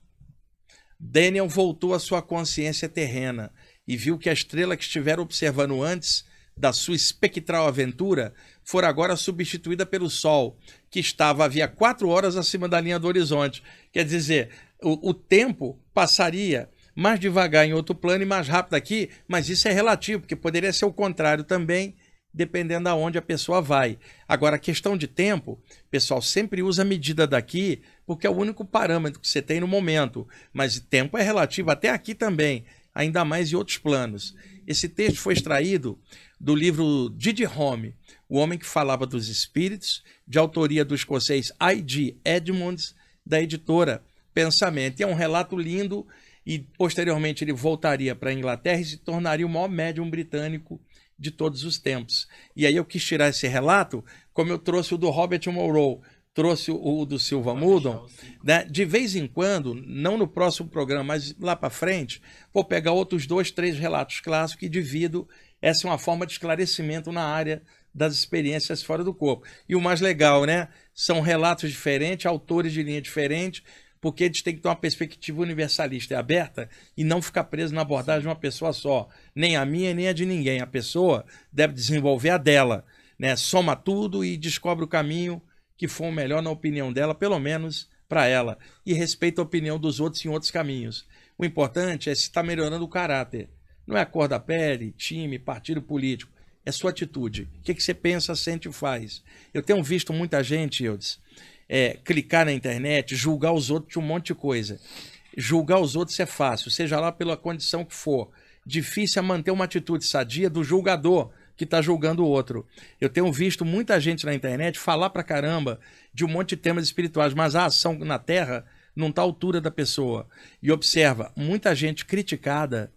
Daniel voltou à sua consciência terrena e viu que a estrela que estivera observando antes da sua espectral aventura fora agora substituída pelo Sol, que estava havia 4 horas acima da linha do horizonte. Quer dizer, o tempo passaria mais devagar em outro plano e mais rápido aqui, mas isso é relativo, porque poderia ser o contrário também, dependendo aonde a pessoa vai. Agora, a questão de tempo, pessoal, sempre usa a medida daqui, porque é o único parâmetro que você tem no momento. Mas tempo é relativo até aqui também, ainda mais em outros planos. Esse texto foi extraído do livro Didi Hom, O Homem que Falava dos Espíritos, de autoria do escocês I.G. Edmonds, da editora Pensamento. E é um relato lindo e, posteriormente, ele voltaria para a Inglaterra e se tornaria o maior médium britânico de todos os tempos. E aí eu quis tirar esse relato, como eu trouxe o do Robert Monroe, trouxe o do Silva Muldon, né? De vez em quando, não no próximo programa, mas lá para frente, vou pegar outros 2, 3 relatos clássicos e divido. Essa é uma forma de esclarecimento na área das experiências fora do corpo. E o mais legal, né? São relatos diferentes, autores de linha diferente, porque a gente tem que ter uma perspectiva universalista e aberta e não ficar preso na abordagem de uma pessoa só. Nem a minha, nem a de ninguém. A pessoa deve desenvolver a dela, né? Soma tudo e descobre o caminho que for o melhor na opinião dela, pelo menos para ela. E respeita a opinião dos outros em outros caminhos. O importante é se está melhorando o caráter. Não é a cor da pele, time, partido político. É sua atitude. O que você pensa, sente e faz. Eu tenho visto muita gente, Eudes, clicar na internet, julgar os outros de um monte de coisa. Julgar os outros é fácil, seja lá pela condição que for. Difícil é manter uma atitude sadia do julgador que está julgando o outro. Eu tenho visto muita gente na internet falar pra caramba de um monte de temas espirituais, mas a ação na Terra não está à altura da pessoa. E observa, muita gente criticada,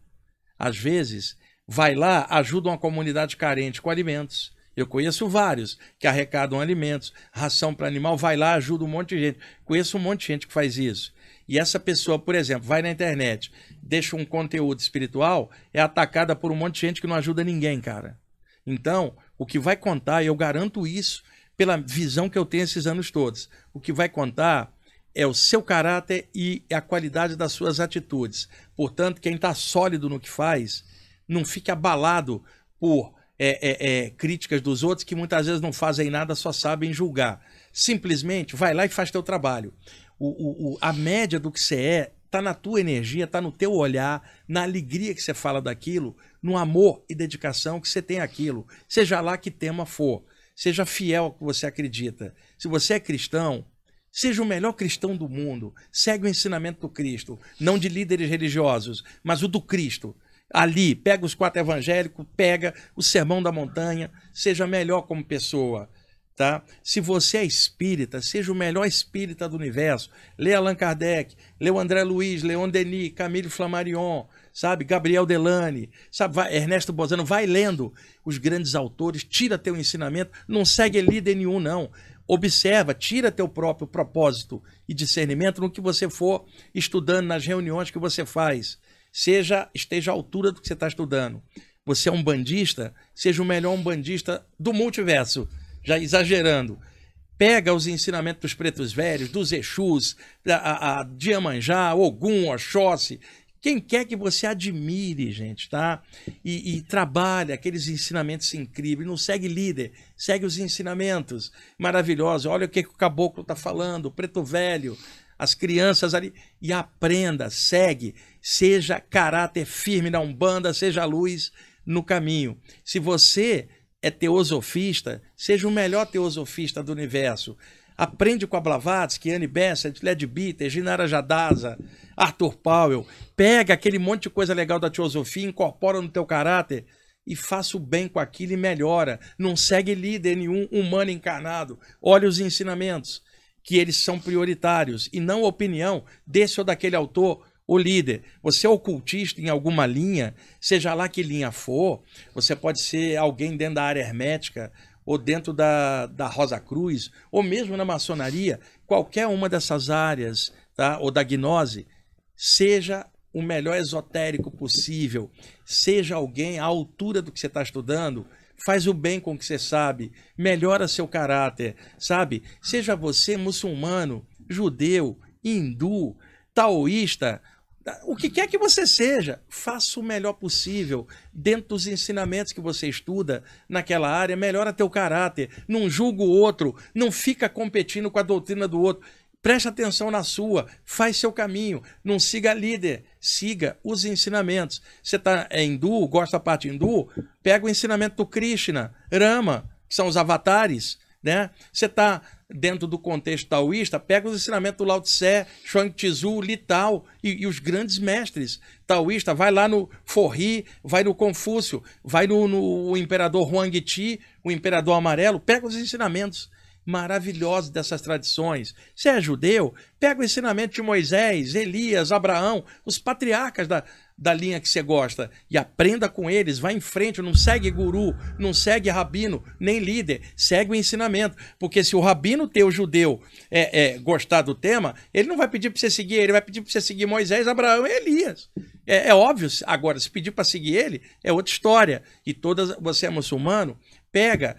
às vezes, vai lá, ajuda uma comunidade carente com alimentos. Eu conheço vários que arrecadam alimentos, ração para animal, vai lá, ajuda um monte de gente. Conheço um monte de gente que faz isso. E essa pessoa, por exemplo, vai na internet, deixa um conteúdo espiritual, é atacada por um monte de gente que não ajuda ninguém, cara. Então, o que vai contar, e eu garanto isso pela visão que eu tenho esses anos todos, o que vai contar é o seu caráter e a qualidade das suas atitudes. Portanto, quem está sólido no que faz, não fique abalado por críticas dos outros que muitas vezes não fazem nada, só sabem julgar. Simplesmente vai lá e faz teu trabalho. A média do que você é está na tua energia, está no teu olhar, na alegria que você fala daquilo, no amor e dedicação que você tem àquilo. Seja lá que tema for, seja fiel ao que você acredita. Se você é cristão, seja o melhor cristão do mundo. Segue o ensinamento do Cristo, não de líderes religiosos, mas o do Cristo. Ali, pega os 4 evangélicos, pega o Sermão da Montanha, seja melhor como pessoa, tá? Se você é espírita, seja o melhor espírita do universo. Lê Allan Kardec, lê o André Luiz, Leon Denis, Camille Flammarion, sabe? Gabriel Delany, sabe? Ernesto Bozano, vai lendo os grandes autores, tira teu ensinamento, não segue líder nenhum, não. Observa, tira teu próprio propósito e discernimento no que você for estudando, nas reuniões que você faz. Esteja à altura do que você está estudando. Você é um bandista, seja o melhor umbandista do multiverso, já exagerando. Pega os ensinamentos dos pretos velhos, dos Exus, de Iemanjá, Ogum, Oxóssi, quem quer que você admire, gente, tá? E trabalha aqueles ensinamentos incríveis. Não segue líder, segue os ensinamentos maravilhosos. Olha o que o caboclo está falando, o preto velho, as crianças ali. E aprenda, segue. Seja caráter firme na Umbanda, seja luz no caminho. Se você é teosofista, seja o melhor teosofista do universo. Aprende com a Blavatsky, Annie Besant, Led Bitter, Ginara Jadasa, Arthur Powell. Pega aquele monte de coisa legal da teosofia, incorpora no teu caráter e faça o bem com aquilo e melhora. Não segue líder nenhum humano encarnado. Olha os ensinamentos, que eles são prioritários, e não a opinião desse ou daquele autor ou líder. Você é ocultista em alguma linha, seja lá que linha for, você pode ser alguém dentro da área hermética, ou dentro da Rosa Cruz, ou mesmo na maçonaria, qualquer uma dessas áreas, tá? Ou da gnose, seja o melhor esotérico possível, seja alguém à altura do que você está estudando, faz o bem com o que você sabe, melhora seu caráter, sabe? Seja você muçulmano, judeu, hindu, taoísta, o que quer que você seja, faça o melhor possível dentro dos ensinamentos que você estuda naquela área, melhora teu caráter, não julga o outro, não fica competindo com a doutrina do outro, preste atenção na sua, faz seu caminho, não siga líder, siga os ensinamentos. Você é hindu, gosta da parte hindu, pega o ensinamento do Krishna, Rama, que são os avatares, né? Você está dentro do contexto taoísta, pega os ensinamentos do Lao Tse, Chuang Tzu, Li Tao e os grandes mestres taoístas. Vai lá no Forri, vai no Confúcio, vai no imperador Huang Ti, o imperador amarelo, pega os ensinamentos maravilhosos dessas tradições. Se é judeu, pega o ensinamento de Moisés, Elias, Abraão, os patriarcas da linha que você gosta, e aprenda com eles, vai em frente, não segue guru, não segue rabino, nem líder, segue o ensinamento, porque se o rabino teu judeu gostar do tema, ele não vai pedir para você seguir ele, vai pedir para você seguir Moisés, Abraão e Elias. É óbvio. Agora, se pedir para seguir ele, é outra história. E você é muçulmano, pega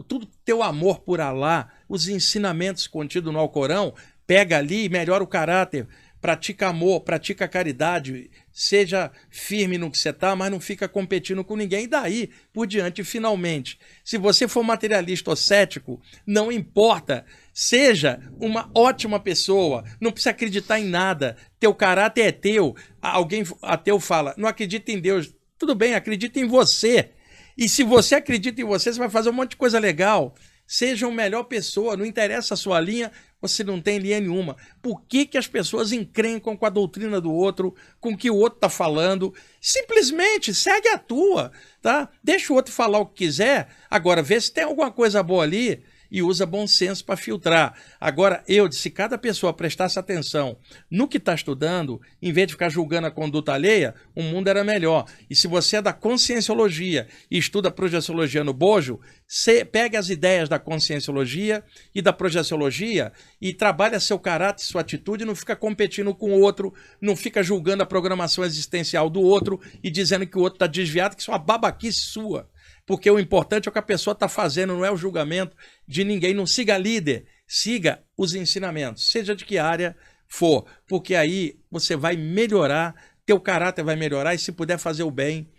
tudo teu amor por Alá, os ensinamentos contidos no Alcorão, pega ali e melhora o caráter, pratica amor, pratica caridade, seja firme no que você está, mas não fica competindo com ninguém. E daí por diante, finalmente, se você for materialista ou cético, não importa, seja uma ótima pessoa, não precisa acreditar em nada, teu caráter é teu. Alguém ateu fala, não acredita em Deus, tudo bem, acredita em você. E se você acredita em você, você vai fazer um monte de coisa legal. Seja a melhor pessoa, não interessa a sua linha, você não tem linha nenhuma. Por que as pessoas encrencam com a doutrina do outro, com o que o outro está falando? Simplesmente segue a tua, tá? Deixa o outro falar o que quiser, agora vê se tem alguma coisa boa ali e usa bom senso para filtrar. Agora, se cada pessoa prestasse atenção no que está estudando, em vez de ficar julgando a conduta alheia, o mundo era melhor. E se você é da conscienciologia e estuda projeciologia no bojo, você pega as ideias da conscienciologia e da projeciologia e trabalha seu caráter, sua atitude, não fica competindo com o outro, não fica julgando a programação existencial do outro e dizendo que o outro está desviado, que isso é uma babaquice sua. Porque o importante é o que a pessoa está fazendo, não é o julgamento de ninguém. Não siga líder, siga os ensinamentos, seja de que área for, porque aí você vai melhorar, teu caráter vai melhorar e se puder fazer o bem,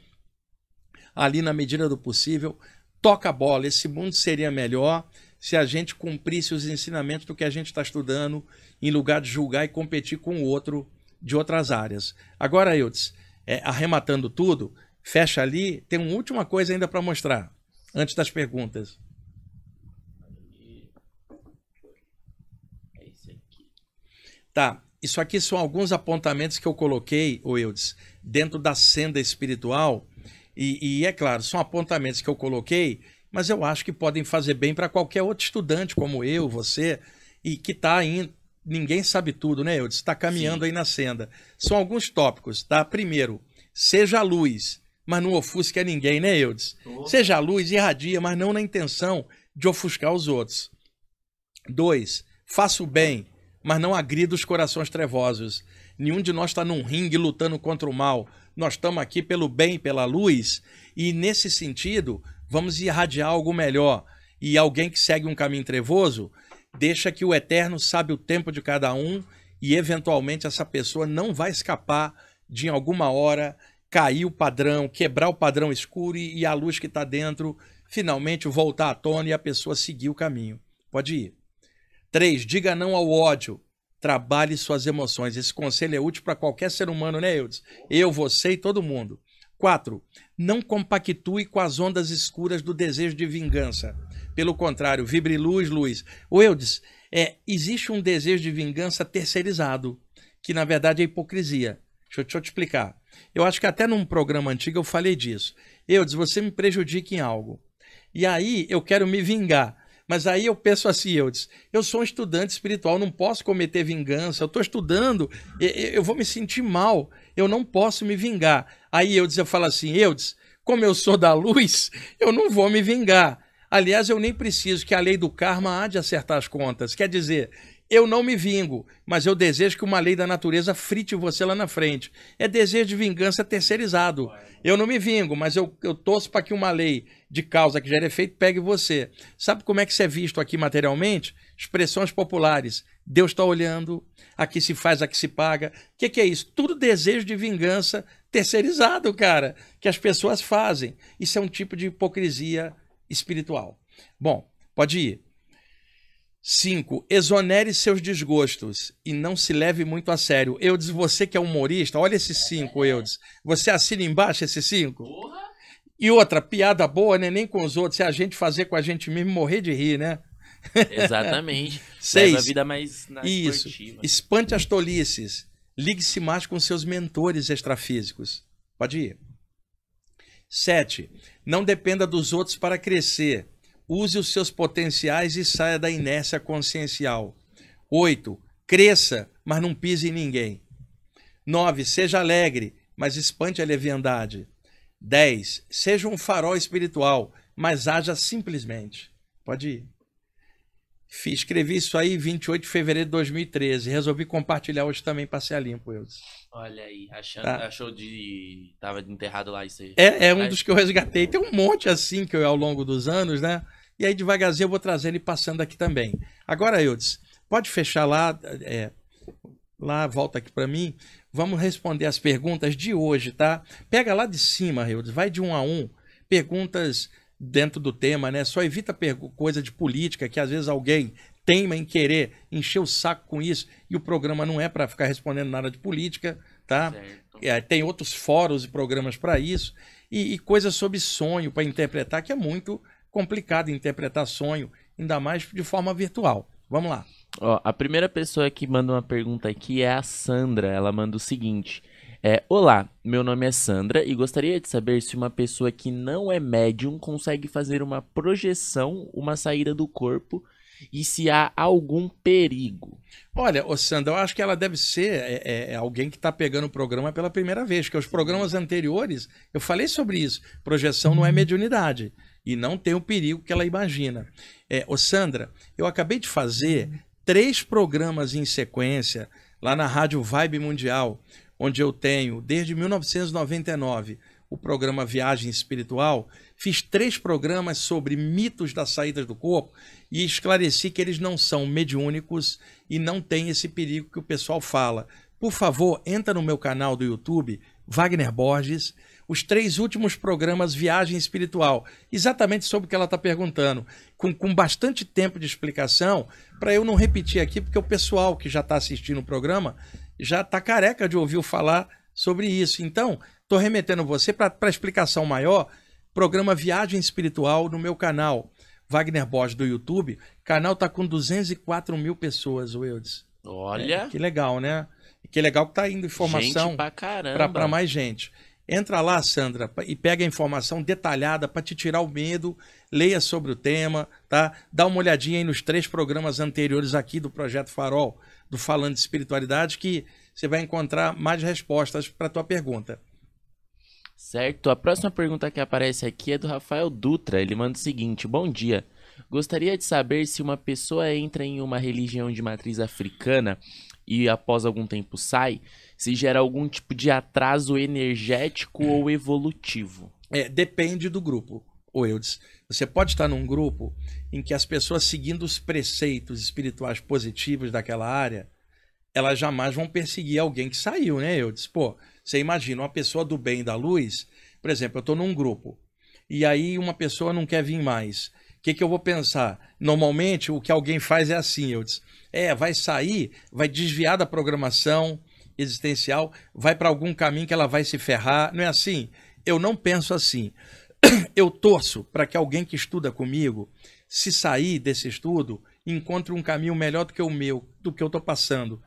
ali na medida do possível, toca a bola. Esse mundo seria melhor se a gente cumprisse os ensinamentos do que a gente está estudando, em lugar de julgar e competir com o outro de outras áreas. Agora, Eudes, arrematando tudo, fecha ali, tem uma última coisa ainda para mostrar, antes das perguntas.
É esse aqui.
Tá, isso aqui são alguns apontamentos que eu coloquei, Eudes, dentro da senda espiritual, e é claro, são apontamentos que eu coloquei, mas eu acho que podem fazer bem para qualquer outro estudante, como eu, você, e que está indo. Ninguém sabe tudo, né, Eudes? Está caminhando aí na senda. São alguns tópicos, tá? Primeiro, seja a luz, mas não ofusque a ninguém, né, Eudes? Seja a luz, irradia, mas não na intenção de ofuscar os outros. 2, faça o bem, mas não agrida os corações trevosos. Nenhum de nós está num ringue lutando contra o mal. Nós estamos aqui pelo bem e pela luz, e nesse sentido, vamos irradiar algo melhor. E alguém que segue um caminho trevoso, deixa que o Eterno sabe o tempo de cada um, e eventualmente essa pessoa não vai escapar de, em alguma hora, cair o padrão, quebrar o padrão escuro e a luz que está dentro finalmente voltar à tona e a pessoa seguir o caminho. Pode ir. 3, diga não ao ódio. Trabalhe suas emoções. Esse conselho é útil para qualquer ser humano, né, Eudes? Eu, você e todo mundo. 4, não compactue com as ondas escuras do desejo de vingança. Pelo contrário, vibre luz, luz. O Eudes, existe um desejo de vingança terceirizado, que na verdade é hipocrisia. Deixa eu te explicar. Eu acho que até num programa antigo eu falei disso. Eudes, você me prejudica em algo. E aí eu quero me vingar. Mas aí eu penso assim, Eudes, eu sou um estudante espiritual, não posso cometer vingança, eu estou estudando, eu vou me sentir mal, eu não posso me vingar. Aí eu falo assim, Eudes, como eu sou da luz, eu não vou me vingar. Aliás, eu nem preciso, que a lei do karma há de acertar as contas. Quer dizer, eu não me vingo, mas eu desejo que uma lei da natureza frite você lá na frente. É desejo de vingança terceirizado. Eu não me vingo, mas eu torço para que uma lei de causa que gera efeito pegue você. Sabe como é que isso é visto aqui materialmente? Expressões populares. Deus está olhando, aqui se faz, aqui se paga. O que é isso? Tudo desejo de vingança terceirizado, cara, que as pessoas fazem. Isso é um tipo de hipocrisia espiritual. Bom, pode ir. 5, exonere seus desgostos e não se leve muito a sério. Eudes, você que é humorista, olha esses 5, Eudes. Você assina embaixo esses 5? E outra, piada boa, né? Nem com os outros, é a gente fazer com a gente mesmo morrer de rir, né?
Exatamente.
6,
leva a vida mais na
isso,
esportiva.
Espante as tolices. Ligue-se mais com seus mentores extrafísicos. Pode ir. 7, não dependa dos outros para crescer. Use os seus potenciais e saia da inércia consciencial. 8, cresça, mas não pise em ninguém. 9, seja alegre, mas espante a leviandade. 10, seja um farol espiritual, mas haja simplesmente. Pode ir. Escrevi isso aí 28 de fevereiro de 2013. Resolvi compartilhar hoje também, passei a limpo, Eudes.
Olha aí,
Tá.
achou de... Tava enterrado lá isso aí.
É um dos que eu resgatei. Tem um monte assim que eu, ao longo dos anos, né? E aí devagarzinho eu vou trazendo e passando aqui também. Agora, Eudes, pode fechar lá, volta aqui para mim. Vamos responder as perguntas de hoje, tá? Pega lá de cima, Eudes, vai de 1 a 1. Perguntas dentro do tema, né? Só evita coisa de política, que às vezes alguém teima em querer encher o saco com isso, e o programa não é para ficar respondendo nada de política, tá? Tem outros fóruns e programas para isso, e coisas sobre sonho para interpretar, que é muito complicado interpretar sonho, ainda mais de forma virtual. Vamos lá.
Ó, a primeira pessoa que manda uma pergunta aqui é a Sandra. Ela manda o seguinte: Olá, meu nome é Sandra e gostaria de saber se uma pessoa que não é médium consegue fazer uma projeção, uma saída do corpo e se há algum perigo.
Olha, ô Sandra, eu acho que ela deve ser alguém que está pegando o programa pela primeira vez, porque os programas anteriores eu falei sobre isso. Projeção não é mediunidade e não tem o perigo que ela imagina. Ô Sandra, eu acabei de fazer 3 programas em sequência lá na Rádio Vibe Mundial, onde eu tenho, desde 1999, o programa Viagem Espiritual. Fiz 3 programas sobre mitos das saídas do corpo e esclareci que eles não são mediúnicos e não tem esse perigo que o pessoal fala. Por favor, entra no meu canal do YouTube, Wagner Borges, os 3 últimos programas Viagem Espiritual, exatamente sobre o que ela está perguntando, com bastante tempo de explicação, para eu não repetir aqui, porque o pessoal que já está assistindo o programa já está careca de ouvir falar sobre isso. Então, estou remetendo você para explicação maior, programa Viagem Espiritual no meu canal, Wagner Borges do YouTube. O canal está com 204 mil pessoas, Wildes.
Olha!
Que legal, né? Que legal que está indo informação para mais gente. Entra lá, Sandra, e pega a informação detalhada para te tirar o medo, leia sobre o tema, tá? Dá uma olhadinha aí nos 3 programas anteriores aqui do Projeto Farol, do Falando de Espiritualidade, que você vai encontrar mais respostas para a tua pergunta.
Certo, a próxima pergunta que aparece aqui é do Rafael Dutra. Ele manda o seguinte: bom dia, gostaria de saber se uma pessoa entra em uma religião de matriz africana e após algum tempo sai, se gera algum tipo de atraso energético ou evolutivo.
Depende do grupo, Eudes. Você pode estar num grupo em que as pessoas, seguindo os preceitos espirituais positivos daquela área, elas jamais vão perseguir alguém que saiu, né, Eudes? Pô, você imagina uma pessoa do bem e da luz, por exemplo, eu estou num grupo, e aí uma pessoa não quer vir mais. O que eu vou pensar? Normalmente, o que alguém faz é assim, Eudes. Vai sair, vai desviar da programação existencial, vai para algum caminho que ela vai se ferrar. Não é assim? Eu não penso assim. Eu torço para que alguém que estuda comigo, se sair desse estudo, encontre um caminho melhor do que o meu, do que eu estou passando.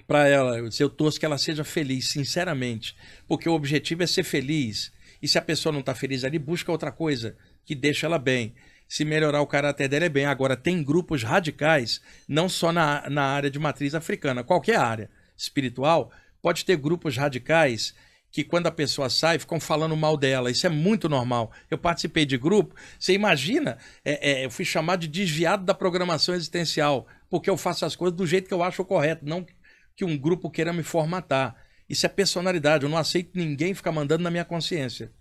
Para ela, eu torço que ela seja feliz, sinceramente, porque o objetivo é ser feliz. E se a pessoa não está feliz ali, busca outra coisa que deixa ela bem. Se melhorar o caráter dela é bem. Agora, tem grupos radicais, não só na área de matriz africana, qualquer área espiritual, pode ter grupos radicais que quando a pessoa sai, ficam falando mal dela. Isso é muito normal. Eu participei de grupo, você imagina, eu fui chamado de desviado da programação existencial, porque eu faço as coisas do jeito que eu acho correto, não que um grupo queira me formatar. Isso é personalidade, eu não aceito ninguém ficar mandando na minha consciência.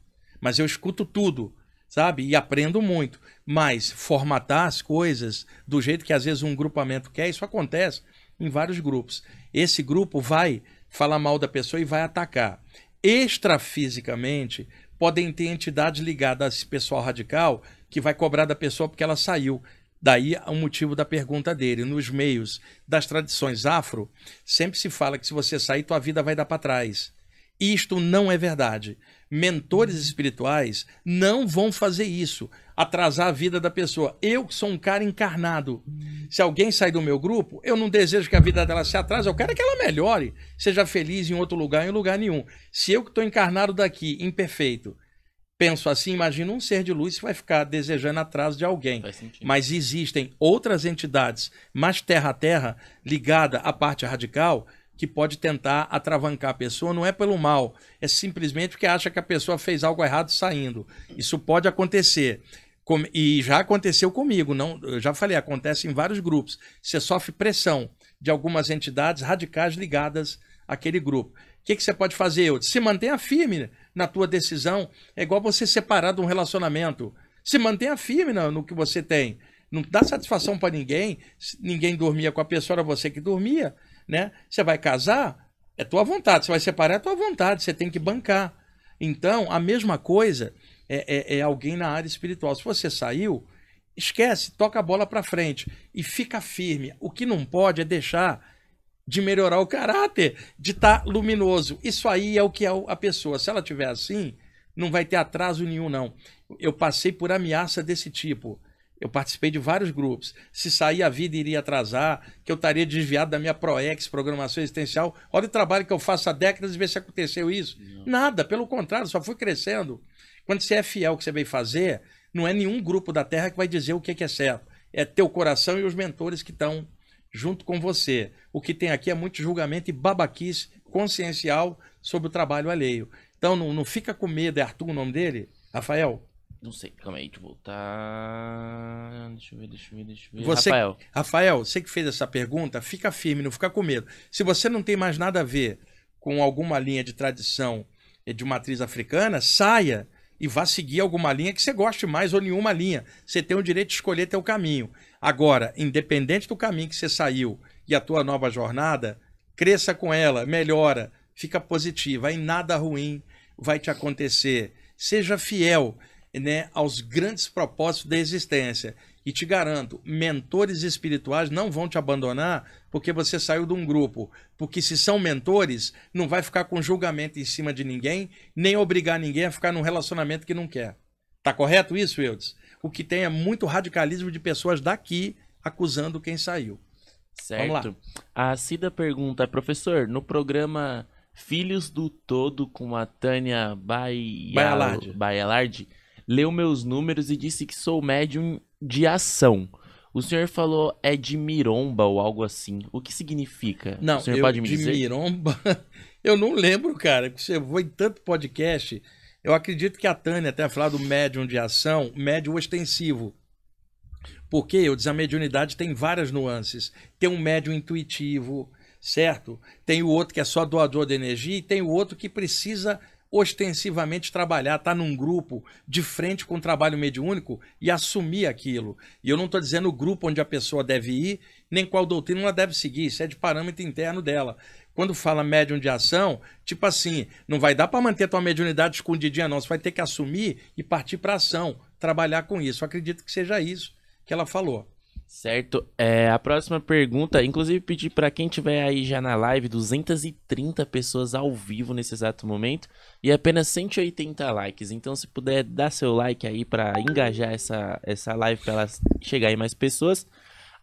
Mas eu escuto tudo, sabe? E aprendo muito. Mas formatar as coisas do jeito que às vezes um grupamento quer, isso acontece em vários grupos. Esse grupo vai falar mal da pessoa e vai atacar. Extrafisicamente, podem ter entidades ligadas a esse pessoal radical que vai cobrar da pessoa porque ela saiu. Daí o motivo da pergunta dele. Nos meios das tradições afro, sempre se fala que se você sair, tua vida vai dar para trás. Isto não é verdade. Mentores espirituais não vão fazer isso, atrasar a vida da pessoa. Eu que sou um cara encarnado. Se alguém sair do meu grupo, eu não desejo que a vida dela se atrase, eu quero que ela melhore, seja feliz em outro lugar, em lugar nenhum. Se eu que estou encarnado daqui, imperfeito, penso assim, imagina um ser de luz que vai ficar desejando atraso de alguém. Mas existem outras entidades, mais terra a terra, ligada à parte radical, que pode tentar atravancar a pessoa, não é pelo mal, é simplesmente porque acha que a pessoa fez algo errado saindo. Isso pode acontecer. E já aconteceu comigo, não, eu já falei, acontece em vários grupos. Você sofre pressão de algumas entidades radicais ligadas àquele grupo. O que você pode fazer, Eudes? Se mantenha firme na tua decisão. É igual você separar de um relacionamento. Se mantenha firme no que você tem. Não dá satisfação para ninguém. Se ninguém dormia com a pessoa, era você que dormia, né? Você vai casar, é tua vontade. Você vai separar, é tua vontade. Você tem que bancar. Então, a mesma coisa é alguém na área espiritual. Se você saiu, esquece, toca a bola para frente e fica firme. O que não pode é deixar de melhorar o caráter, de estar luminoso. Isso aí é o que é a pessoa. Se ela tiver assim, não vai ter atraso nenhum, não. Eu passei por ameaça desse tipo. Eu participei de vários grupos. Se sair, a vida iria atrasar, que eu estaria desviado da minha ProEx, Programação Existencial. Olha o trabalho que eu faço há décadas e ver se aconteceu isso. Não. Nada, pelo contrário, só fui crescendo. Quando você é fiel ao que você veio fazer, não é nenhum grupo da Terra que vai dizer o que é certo. É teu coração e os mentores que estão junto com você. O que tem aqui é muito julgamento e babaquice consciencial sobre o trabalho alheio. Então não fica com medo. É Arthur o nome dele? Rafael?
Não sei, calma aí, deixa eu voltar. Deixa eu ver.
Você,
Rafael.
Rafael, você que fez essa pergunta, fica firme, não fica com medo. Se você não tem mais nada a ver com alguma linha de tradição de matriz africana, saia e vá seguir alguma linha que você goste mais ou nenhuma linha. Você tem o direito de escolher teu caminho. Agora, independente do caminho que você saiu e a tua nova jornada, cresça com ela, melhora, fica positiva, aí nada ruim vai te acontecer. Seja fiel, né, aos grandes propósitos da existência. E te garanto, mentores espirituais não vão te abandonar porque você saiu de um grupo. Porque se são mentores, não vai ficar com julgamento em cima de ninguém, nem obrigar ninguém a ficar num relacionamento que não quer. Tá correto isso, Eudes? O que tem é muito radicalismo de pessoas daqui acusando quem saiu.
Certo.
Vamos lá.
A Cida pergunta, professor, no programa Filhos do Todo com a Tânia Baialardi, leu meus números e disse que sou médium de ação. O senhor falou é de miromba ou algo assim. O que significa?
Não,
o senhor pode me dizer?
De miromba, eu não lembro, cara. Você foi em tanto podcast. Eu acredito que a Tânia até falou do médium de ação, médium ostensivo. Porque a mediunidade tem várias nuances. Tem um médium intuitivo, certo? Tem o outro que é só doador de energia e tem o outro que precisa ostensivamente trabalhar, tá num grupo de frente com o trabalho mediúnico e assumir aquilo. E eu não estou dizendo o grupo onde a pessoa deve ir, nem qual doutrina ela deve seguir, isso é de parâmetro interno dela. Quando fala médium de ação, tipo assim, não vai dar para manter a tua mediunidade escondidinha não, você vai ter que assumir e partir para ação, trabalhar com isso. Eu acredito que seja isso que ela falou.
Certo, a próxima pergunta, inclusive pedi para quem tiver aí já na live, 230 pessoas ao vivo nesse exato momento e apenas 180 likes, então se puder dar seu like aí para engajar essa live para ela chegar em mais pessoas.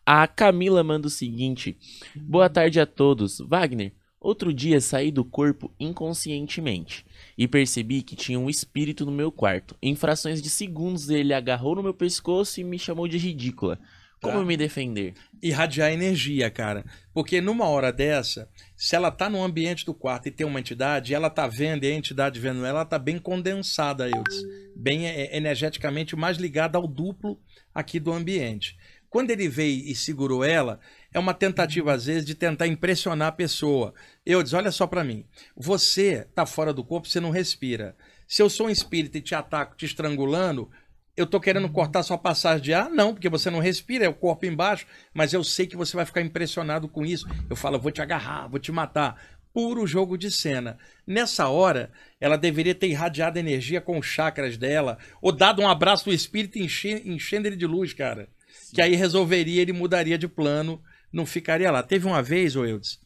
A Camila manda o seguinte, boa tarde a todos, Wagner, outro dia saí do corpo inconscientemente e percebi que tinha um espírito no meu quarto, em frações de segundos ele agarrou no meu pescoço e me chamou de ridícula. Como me defender?
Irradiar energia, cara. Porque numa hora dessa, se ela tá no ambiente do quarto e tem uma entidade, ela tá vendo e a entidade vendo ela tá bem condensada, Eudes. Bem energeticamente mais ligada ao duplo aqui do ambiente. Quando ele veio e segurou ela, é uma tentativa, às vezes, de tentar impressionar a pessoa. Eudes, olha só pra mim. Você tá fora do corpo, você não respira. Se eu sou um espírito e te ataco, te estrangulando, eu tô querendo cortar sua passagem de ar? Não, porque você não respira, é o corpo embaixo, mas eu sei que você vai ficar impressionado com isso. Eu falo, eu vou te agarrar, vou te matar. Puro jogo de cena. Nessa hora, ela deveria ter irradiado energia com os chakras dela, ou dado um abraço do espírito enchendo ele de luz, cara. Sim. Que aí resolveria, ele mudaria de plano, não ficaria lá. Teve uma vez, Eudes,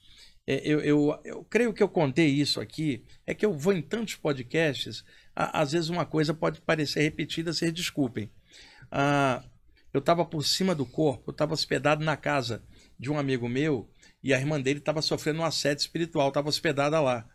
eu creio que eu contei isso aqui, é que eu vou em tantos podcasts, às vezes uma coisa pode parecer repetida, vocês desculpem. Eu estava por cima do corpo, eu estava hospedado na casa de um amigo meu e a irmã dele estava sofrendo um assédio espiritual, estava hospedada lá.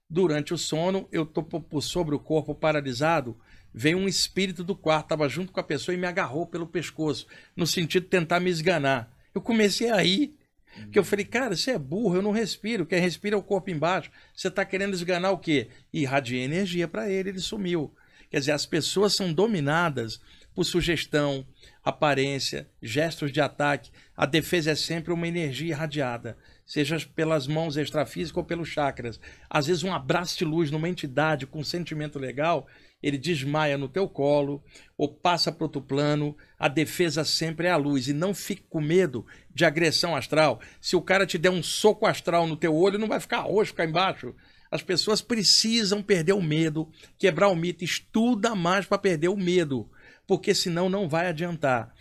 Durante o sono, eu estou por sobre o corpo paralisado, veio um espírito do quarto, estava junto com a pessoa e me agarrou pelo pescoço, no sentido de tentar me esganar. Eu comecei a rir, porque eu falei, cara, você é burro, eu não respiro, quem respira é o corpo embaixo, você está querendo esganar o quê? E irradiei energia para ele sumiu. Quer dizer, as pessoas são dominadas por sugestão, aparência, gestos de ataque. A defesa é sempre uma energia irradiada, seja pelas mãos extrafísicas ou pelos chakras. Às vezes um abraço de luz numa entidade com um sentimento legal, ele desmaia no teu colo ou passa para outro plano. A defesa sempre é a luz. E não fique com medo de agressão astral. Se o cara te der um soco astral no teu olho, não vai ficar roxo, ficar embaixo. As pessoas precisam perder o medo, quebrar o mito. Estuda mais para perder o medo, porque senão não vai adiantar.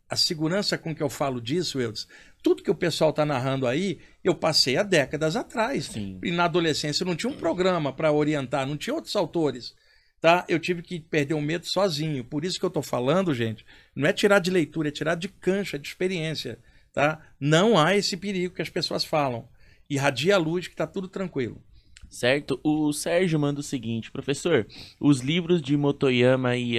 A segurança com que eu falo disso, Eudes, tudo que o pessoal está narrando aí, eu passei há décadas atrás. Sim. E na adolescência não tinha um programa para orientar, não tinha outros autores. tá? Eu tive que perder o medo sozinho. Por isso que eu tô falando, gente, não é tirar de leitura, é tirar de cancha, de experiência, tá? Não há esse perigo que as pessoas falam. Irradia a luz que tá tudo tranquilo.
Certo? O Sérgio manda o seguinte, professor, os livros de Motoyama e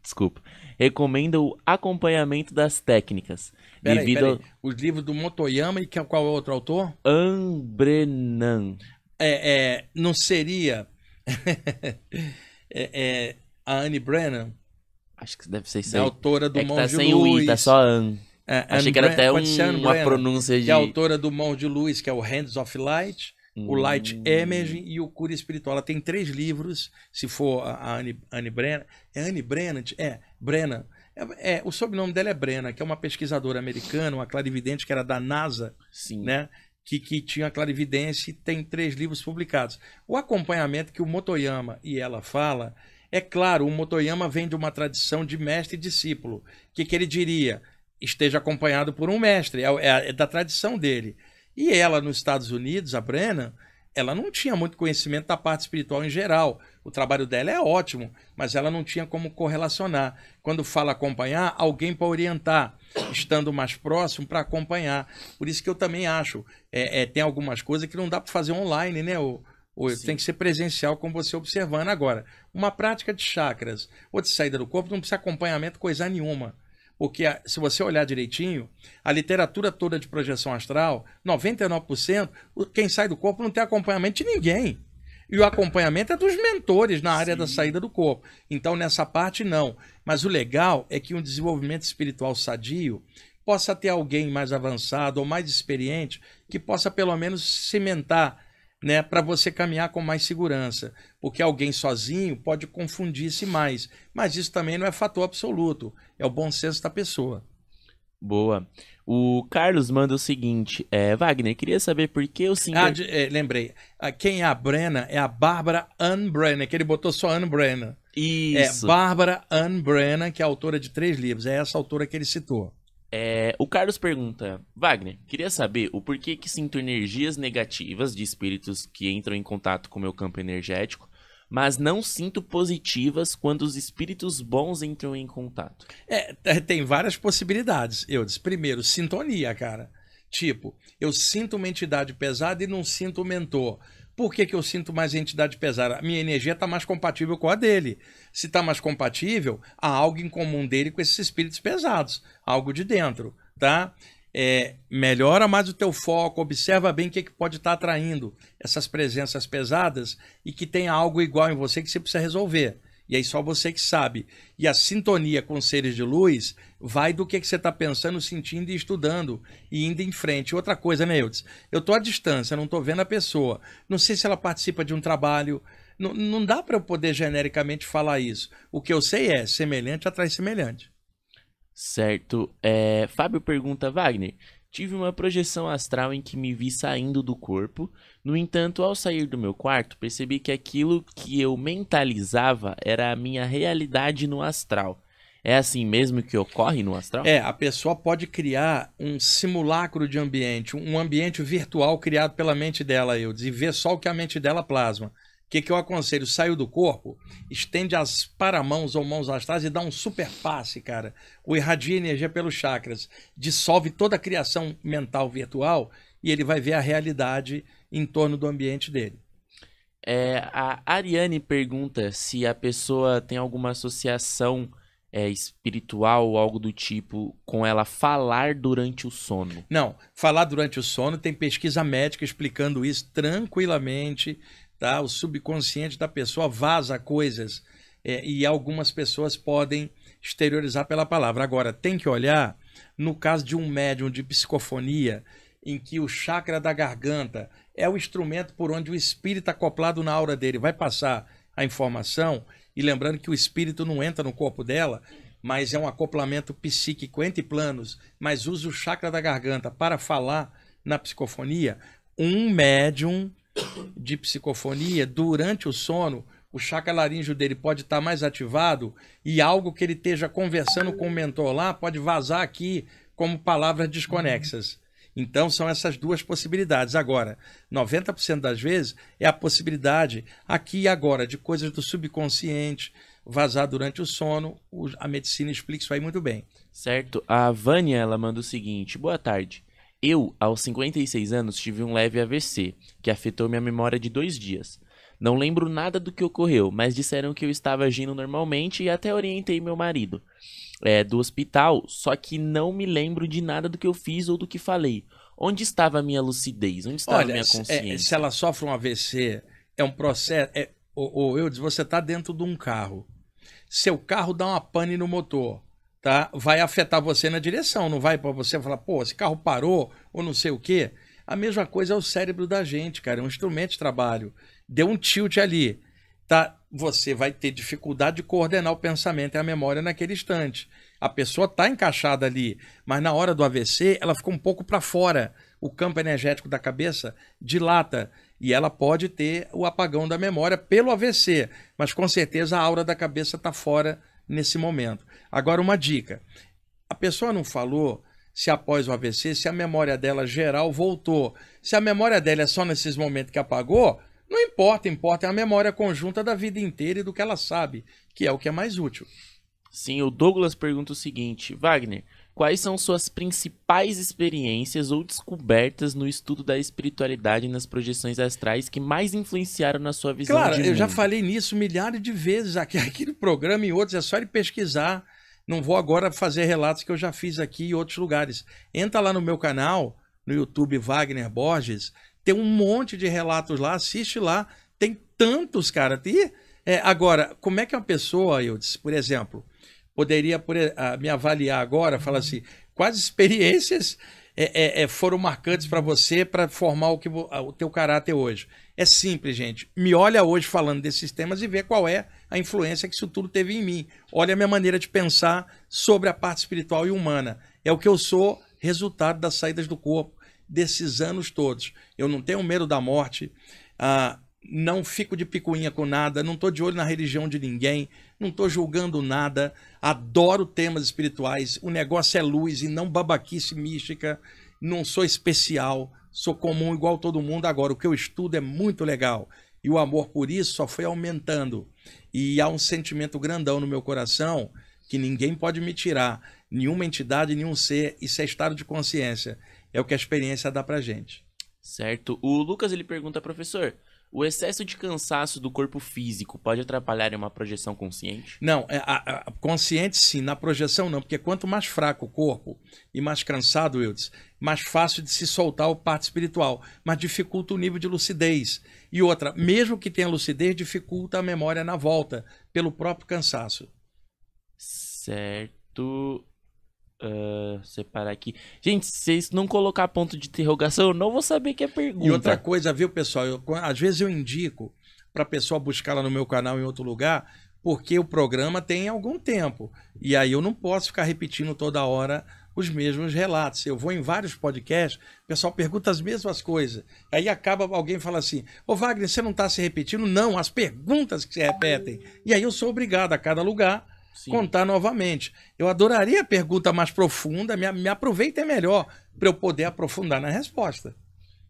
desculpa, recomendam o acompanhamento das técnicas,
Peraí.
devido
Os livros do Motoyama e qual é o outro autor?
ao Ambrenan.
Não seria a Anne Brennan,
Acho que deve ser isso
é
aí.
autora do
É que
Mãos
tá
de
sem o I, tá
Luz.
só An. Achei que era até
Pode ser Anne
uma
Brennan,
pronúncia de...
que é a autora do Mãos de Luz, que é o Hands of Light, o Light Image
Hum,
e o Cura Espiritual. Ela tem 3 livros, se for a Anne Brennan. É Anne Brennan? Brennan. O sobrenome dela é Brennan, que é uma pesquisadora americana, uma clarividente que era da NASA,
sim.
né? Que tinha clarividência e tem 3 livros publicados. O acompanhamento que o Motoyama e ela fala, é claro, o Motoyama vem de uma tradição de mestre e discípulo. O que ele diria? Esteja acompanhado por um mestre, é da tradição dele. E ela, nos Estados Unidos, a Brennan, ela não tinha muito conhecimento da parte espiritual em geral. O trabalho dela é ótimo, mas ela não tinha como correlacionar. Quando fala acompanhar, alguém para orientar, estando mais próximo para acompanhar. Por isso que eu também acho, tem algumas coisas que não dá para fazer online, né? Tem que ser presencial, como você observando agora. Uma prática de chakras ou de saída do corpo não precisa acompanhamento coisa nenhuma. Porque se você olhar direitinho, a literatura toda de projeção astral, 99%, quem sai do corpo não tem acompanhamento de ninguém. E o acompanhamento é dos mentores na área da saída do corpo. Então, nessa parte, não. Mas o legal é que um desenvolvimento espiritual sadio possa ter alguém mais avançado ou mais experiente que possa, pelo menos, cimentar, né, para você caminhar com mais segurança, porque alguém sozinho pode confundir-se mais, mas isso também não é fator absoluto, é o bom senso da pessoa.
Boa. O Carlos manda o seguinte, Wagner, queria saber por que eu sinto...
Lembrei, quem é a Brennan é a Barbara Ann Brennan, que ele botou só Ann Brennan.
Isso.
É Barbara Ann Brennan, que é a autora de 3 livros, é essa autora que ele citou.
O Carlos pergunta, Wagner, queria saber o porquê que sinto energias negativas de espíritos que entram em contato com o meu campo energético, mas não sinto positivas quando os espíritos bons entram em contato.
Tem várias possibilidades. Eu disse, primeiro, sintonia, cara. Tipo, eu sinto uma entidade pesada e não sinto o mentor. Por que eu sinto mais entidade pesada? A minha energia está mais compatível com a dele. Se está mais compatível, há algo em comum dele com esses espíritos pesados. Algo de dentro, tá? Melhora mais o teu foco, observa bem o que pode estar atraindo essas presenças pesadas e que tem algo igual em você que você precisa resolver. E aí só você que sabe. E a sintonia com seres de luz vai do que você está pensando, sentindo e estudando e indo em frente. Outra coisa, né, Eudes? Eu estou à distância, não estou vendo a pessoa. Não sei se ela participa de um trabalho. Não dá para eu poder genericamente falar isso. O que eu sei é semelhante atrai semelhante.
Certo. Fábio pergunta, Wagner, tive uma projeção astral em que me vi saindo do corpo. No entanto, ao sair do meu quarto, percebi que aquilo que eu mentalizava era a minha realidade no astral. É assim mesmo que ocorre no astral?
A pessoa pode criar um simulacro de ambiente, um ambiente virtual criado pela mente dela, Eudes, e ver só o que a mente dela plasma. O que eu aconselho? Saiu do corpo, estende as paramãos ou mãos astrais e dá um super passe, cara. O irradia energia pelos chakras, dissolve toda a criação mental virtual e ele vai ver a realidade em torno do ambiente dele.
A Ariane pergunta se a pessoa tem alguma associação espiritual ou algo do tipo com ela falar durante o sono.
Não, falar durante o sono tem pesquisa médica explicando isso tranquilamente. Tá? O subconsciente da pessoa vaza coisas e algumas pessoas podem exteriorizar pela palavra. Agora, tem que olhar no caso de um médium de psicofonia, em que o chakra da garganta é o instrumento por onde o espírito acoplado na aura dele vai passar a informação, e lembrando que o espírito não entra no corpo dela, mas é um acoplamento psíquico entre planos, mas usa o chakra da garganta para falar na psicofonia. Um médium de psicofonia, durante o sono, o chakra laríngeo dele pode estar mais ativado e algo que ele esteja conversando com o mentor lá pode vazar aqui como palavras desconexas. Então, são essas duas possibilidades. Agora, 90% das vezes é a possibilidade aqui e agora de coisas do subconsciente vazar durante o sono. A medicina explica isso aí muito bem.
Certo? A Vânia, ela manda o seguinte: boa tarde. Eu, aos 56 anos, tive um leve AVC, que afetou minha memória de 2 dias. Não lembro nada do que ocorreu, mas disseram que eu estava agindo normalmente e até orientei meu marido do hospital, só que não me lembro de nada do que eu fiz ou do que falei. Onde estava a minha lucidez? Onde estava a minha consciência?
Se ela sofre um AVC, é um processo... Eudes, você está dentro de um carro. Seu carro dá uma pane no motor, tá? Vai afetar você na direção, não vai para você falar, pô, esse carro parou ou não sei o quê. A mesma coisa é o cérebro da gente, cara, é um instrumento de trabalho. Deu um tilt ali, tá? Você vai ter dificuldade de coordenar o pensamento e a memória naquele instante. A pessoa está encaixada ali, mas na hora do AVC ela ficou um pouco para fora. O campo energético da cabeça dilata e ela pode ter o apagão da memória pelo AVC, mas com certeza a aura da cabeça está fora nesse momento. Agora, uma dica: a pessoa não falou se após o AVC, se a memória dela geral voltou. Se a memória dela é só nesses momentos que apagou, não importa, importa é a memória conjunta da vida inteira e do que ela sabe, que é o que é mais útil.
Sim, o Douglas pergunta o seguinte: Wagner, quais são suas principais experiências ou descobertas no estudo da espiritualidade e nas projeções astrais que mais influenciaram na sua visão de mundo?
Claro, eu já falei nisso milhares de vezes aqui no programa e em outros, é só ele pesquisar. Não vou agora fazer relatos que eu já fiz aqui em outros lugares. Entra lá no meu canal, no YouTube Wagner Borges, tem um monte de relatos lá, assiste lá, tem tantos, cara. Agora, como é que uma pessoa, por exemplo, poderia me avaliar agora, falar assim, quais experiências foram marcantes para você para formar o teu caráter hoje? É simples, gente. Me olha hoje falando desses temas e vê qual é a influência que isso tudo teve em mim. Olha a minha maneira de pensar sobre a parte espiritual e humana. É o que eu sou, resultado das saídas do corpo desses anos todos. Eu não tenho medo da morte, não fico de picuinha com nada, não estou de olho na religião de ninguém, não estou julgando nada, adoro temas espirituais, o negócio é luz e não babaquice mística, não sou especial, sou comum igual todo mundo. Agora, o que eu estudo é muito legal e o amor por isso só foi aumentando. E há um sentimento grandão no meu coração que ninguém pode me tirar, nenhuma entidade, nenhum ser, isso é estado de consciência. É o que a experiência dá pra gente.
Certo. O Lucas, ele pergunta, professor, o excesso de cansaço do corpo físico pode atrapalhar em uma projeção consciente?
Não, consciente sim, na projeção não, porque quanto mais fraco o corpo e mais cansado, Eudes, mais fácil de se soltar o parte espiritual, mas dificulta o nível de lucidez. E outra, mesmo que tenha lucidez, dificulta a memória na volta, pelo próprio cansaço.
Certo. Separar aqui. Gente, se vocês não colocar ponto de interrogação, eu não vou saber que é pergunta.
E outra coisa, viu, pessoal? Às vezes eu indico para a pessoa buscar lá no meu canal em outro lugar, porque o programa tem algum tempo. E aí eu não posso ficar repetindo toda hora os mesmos relatos. Eu vou em vários podcasts, o pessoal pergunta as mesmas coisas. Aí acaba alguém fala assim, ô Wagner, você não está se repetindo? Não, as perguntas que se repetem. E aí eu sou obrigado a cada lugar contar novamente. Eu adoraria a pergunta mais profunda, me aproveita melhor para eu poder aprofundar na resposta.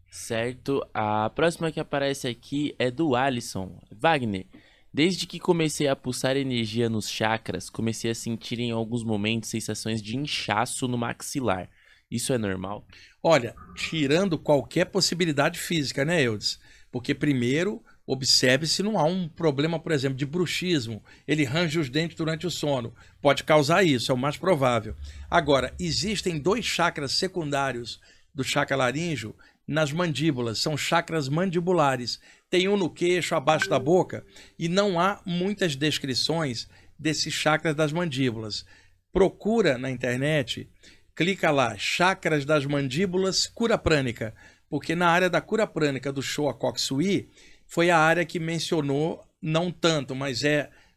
Certo. A próxima que aparece aqui é do Alisson. Wagner, desde que comecei a pulsar energia nos chakras, comecei a sentir em alguns momentos sensações de inchaço no maxilar. Isso é normal?
Olha, tirando qualquer possibilidade física, né, Eudes? Porque primeiro, observe se não há um problema, por exemplo, de bruxismo. Ele range os dentes durante o sono. Pode causar isso, é o mais provável. Agora, existem 2 chakras secundários do chakra laríngeo nas mandíbulas. São chakras mandibulares. Tem um no queixo, abaixo da boca. E não há muitas descrições desses chakras das mandíbulas. Procura na internet, clica lá, chakras das mandíbulas, cura prânica. Porque na área da cura prânica do Showa Koksui, foi a área que mencionou, não tanto, mas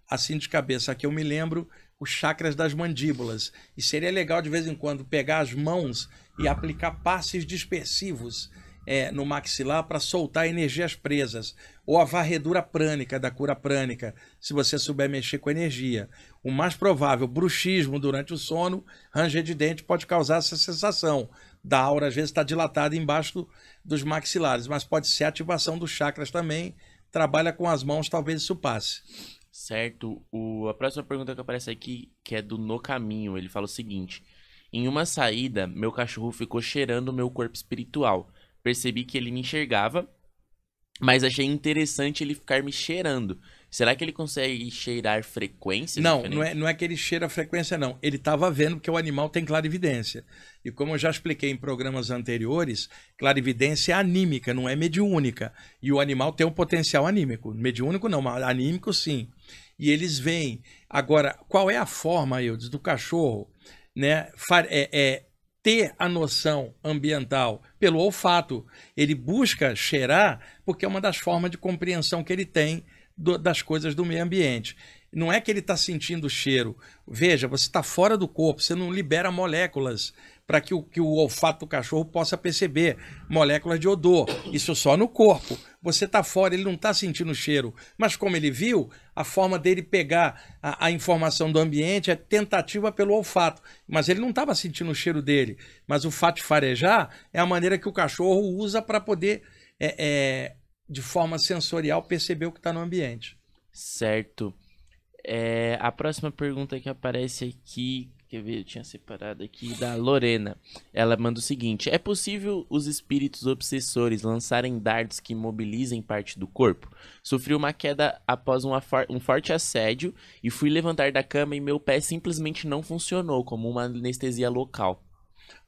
assim de cabeça, aqui eu me lembro, os chakras das mandíbulas. E seria legal de vez em quando pegar as mãos e aplicar passes dispersivos no maxilar para soltar energias presas. Ou a varredura prânica da cura prânica, se você souber mexer com energia. O mais provável, bruxismo durante o sono, ranger de dente pode causar essa sensação. da aura às vezes está dilatada embaixo dos maxilares, mas pode ser ativação dos chakras também. Trabalha com as mãos, talvez isso passe.
Certo. A próxima pergunta que aparece aqui, que é do No Caminho, ele fala o seguinte: em uma saída, meu cachorro ficou cheirando o meu corpo espiritual. Percebi que ele me enxergava, mas achei interessante ele ficar me cheirando. Será que ele consegue cheirar frequências
Não,
diferentes?
não é que ele cheira a frequência, não. Ele estava vendo porque o animal tem clarividência. E como eu já expliquei em programas anteriores, clarividência é anímica, não é mediúnica. E o animal tem um potencial anímico. Mediúnico não, mas anímico sim. E eles veem. Agora, qual é a forma, Eudes, do cachorro, né, ter a noção ambiental pelo olfato? Ele busca cheirar porque é uma das formas de compreensão que ele tem das coisas do meio ambiente. Não é que ele está sentindo o cheiro. Veja, você está fora do corpo, você não libera moléculas para que o olfato do cachorro possa perceber moléculas de odor. Isso só no corpo. Você está fora, ele não está sentindo o cheiro. Mas como ele viu, a forma dele pegar a informação do ambiente é tentativa pelo olfato. Mas ele não estava sentindo o cheiro dele. Mas o fato de farejar é a maneira que o cachorro usa para poder, de forma sensorial, perceber o que está no ambiente.
Certo. A próxima pergunta que aparece aqui, quer ver, eu tinha separado aqui, da Lorena. Ela manda o seguinte: é possível os espíritos obsessores lançarem dardos que imobilizem parte do corpo? Sofri uma queda após um forte assédio e fui levantar da cama e meu pé simplesmente não funcionou, como uma anestesia local.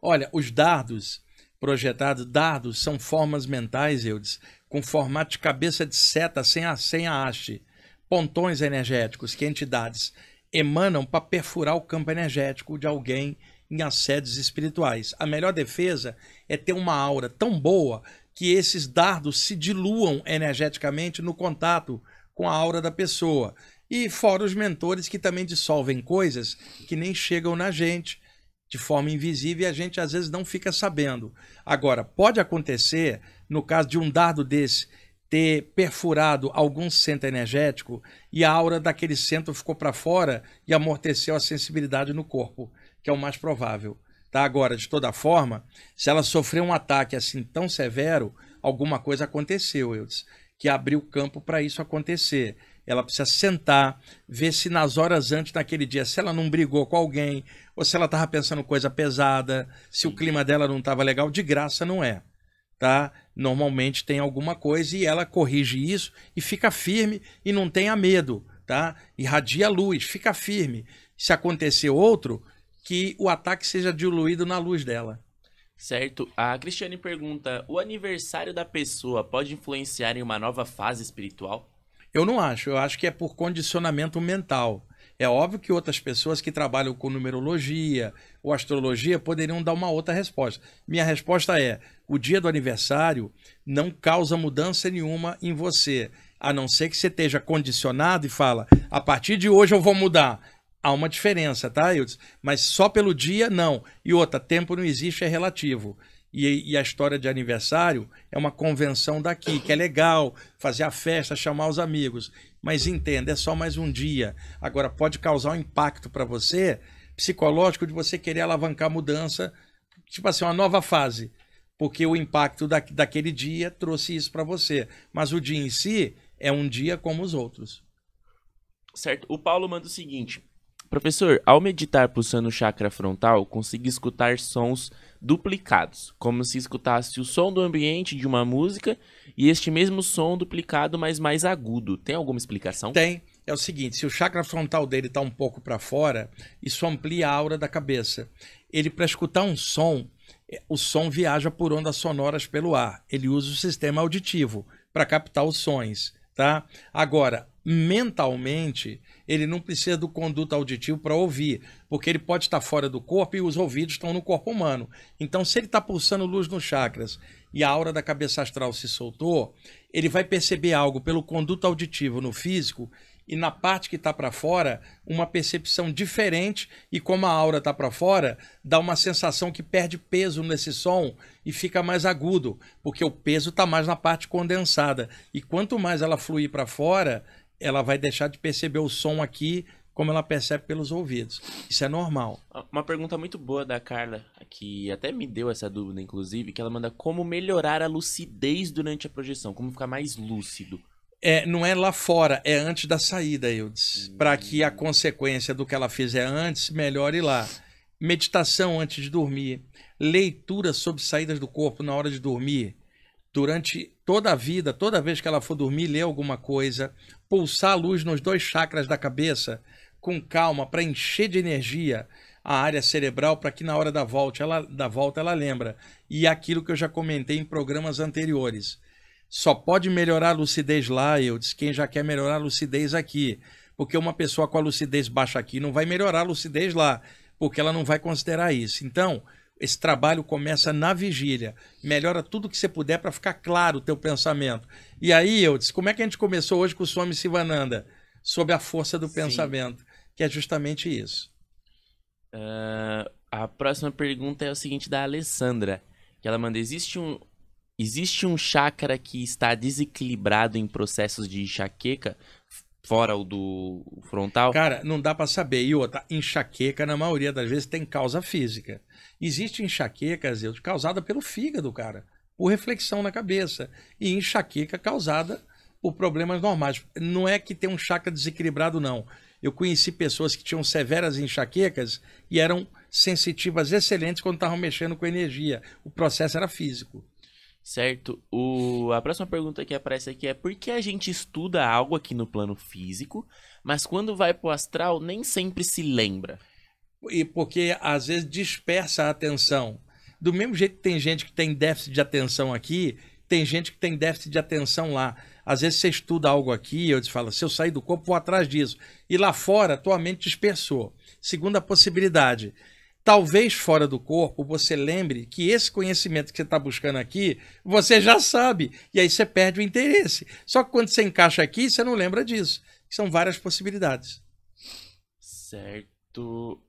Olha, os dardos projetados, dardos são formas mentais, Eudes, com formato de cabeça de seta sem a haste. Pontões energéticos que entidades emanam para perfurar o campo energético de alguém em assédios espirituais. A melhor defesa é ter uma aura tão boa que esses dardos se diluam energeticamente no contato com a aura da pessoa. E fora os mentores que também dissolvem coisas que nem chegam na gente de forma invisível e a gente às vezes não fica sabendo. Agora, pode acontecer, no caso de um dardo desse, ter perfurado algum centro energético e a aura daquele centro ficou para fora e amorteceu a sensibilidade no corpo, que é o mais provável. Tá? Agora, de toda forma, se ela sofreu um ataque assim tão severo, alguma coisa aconteceu, Eudes, que abriu campo para isso acontecer. Ela precisa sentar, ver se nas horas antes daquele dia, se ela não brigou com alguém, ou se ela estava pensando coisa pesada, se o clima dela não estava legal, de graça não é. Tá? Normalmente tem alguma coisa e ela corrige isso e fica firme e não tenha medo, tá? Irradia luz, fica firme. Se acontecer outro, que o ataque seja diluído na luz dela.
Certo. A Cristiane pergunta: o aniversário da pessoa pode influenciar em uma nova fase espiritual?
Eu não acho, eu acho que é por condicionamento mental. É óbvio que outras pessoas que trabalham com numerologia ou astrologia poderiam dar uma outra resposta. Minha resposta é: o dia do aniversário não causa mudança nenhuma em você, a não ser que você esteja condicionado e fala, a partir de hoje eu vou mudar. Há uma diferença, tá, Eudes? Mas só pelo dia, não. E outra, tempo não existe, é relativo. E a história de aniversário é uma convenção daqui, que é legal, fazer a festa, chamar os amigos. Mas entenda, é só mais um dia. Agora, pode causar um impacto para você, psicológico, de você querer alavancar a mudança, tipo assim, uma nova fase. Porque o impacto daquele dia trouxe isso para você. Mas o dia em si é um dia como os outros.
Certo. O Paulo manda o seguinte: professor, ao meditar pulsando o chakra frontal, consigo escutar sons duplicados, como se escutasse o som do ambiente de uma música e este mesmo som duplicado, mas mais agudo. Tem alguma explicação?
Tem. É o seguinte, se o chakra frontal dele está um pouco para fora, isso amplia a aura da cabeça. Ele, para escutar um som, o som viaja por ondas sonoras pelo ar. Ele usa o sistema auditivo para captar os sons, tá? Agora, mentalmente, ele não precisa do conduto auditivo para ouvir, porque ele pode estar fora do corpo e os ouvidos estão no corpo humano. Então, se ele está pulsando luz nos chakras e a aura da cabeça astral se soltou, ele vai perceber algo pelo conduto auditivo no físico e na parte que está para fora, uma percepção diferente, e como a aura está para fora, dá uma sensação que perde peso nesse som e fica mais agudo, porque o peso está mais na parte condensada. E quanto mais ela fluir para fora, ela vai deixar de perceber o som aqui como ela percebe pelos ouvidos. Isso é normal.
Uma pergunta muito boa da Carla, que até me deu essa dúvida, inclusive, que ela manda como melhorar a lucidez durante a projeção, como ficar mais lúcido.
Não é lá fora, é antes da saída, Eudes. Para que a consequência do que ela fizer antes melhore lá. Meditação antes de dormir, leitura sobre saídas do corpo na hora de dormir, durante toda a vida, toda vez que ela for dormir, ler alguma coisa, pulsar a luz nos 2 chakras da cabeça, com calma, para encher de energia a área cerebral, para que na hora da volta ela lembra. E aquilo que eu já comentei em programas anteriores. Só pode melhorar a lucidez lá, eu disse, quem já quer melhorar a lucidez aqui. Porque uma pessoa com a lucidez baixa aqui não vai melhorar a lucidez lá, porque ela não vai considerar isso. Então, esse trabalho começa na vigília. Melhora tudo que você puder para ficar claro o teu pensamento. E aí, eu disse, como é que a gente começou hoje com o Swami Sivananda? Sob a força do pensamento, que é justamente isso.
A próxima pergunta é o seguinte, da Alessandra, que ela manda, existe um chakra que está desequilibrado em processos de enxaqueca, fora o do frontal?
Cara, não dá para saber. E outra, enxaqueca, na maioria das vezes, tem causa física. Existe enxaqueca, Zildo, causada pelo fígado, cara, por reflexão na cabeça. E enxaqueca causada por problemas normais. Não é que tem um chakra desequilibrado, não. Eu conheci pessoas que tinham severas enxaquecas e eram sensitivas excelentes quando estavam mexendo com energia. O processo era físico.
Certo. A próxima pergunta que aparece aqui é por que a gente estuda algo aqui no plano físico, mas quando vai pro astral nem sempre se lembra?
E porque às vezes dispersa a atenção. Do mesmo jeito que tem gente que tem déficit de atenção aqui, tem gente que tem déficit de atenção lá. Às vezes você estuda algo aqui, eu te falo, se eu sair do corpo, vou atrás disso. E lá fora, tua mente dispersou. Segunda possibilidade, talvez fora do corpo você lembre que esse conhecimento que você está buscando aqui, você já sabe. E aí você perde o interesse. Só que quando você encaixa aqui, você não lembra disso. São várias possibilidades.
Certo.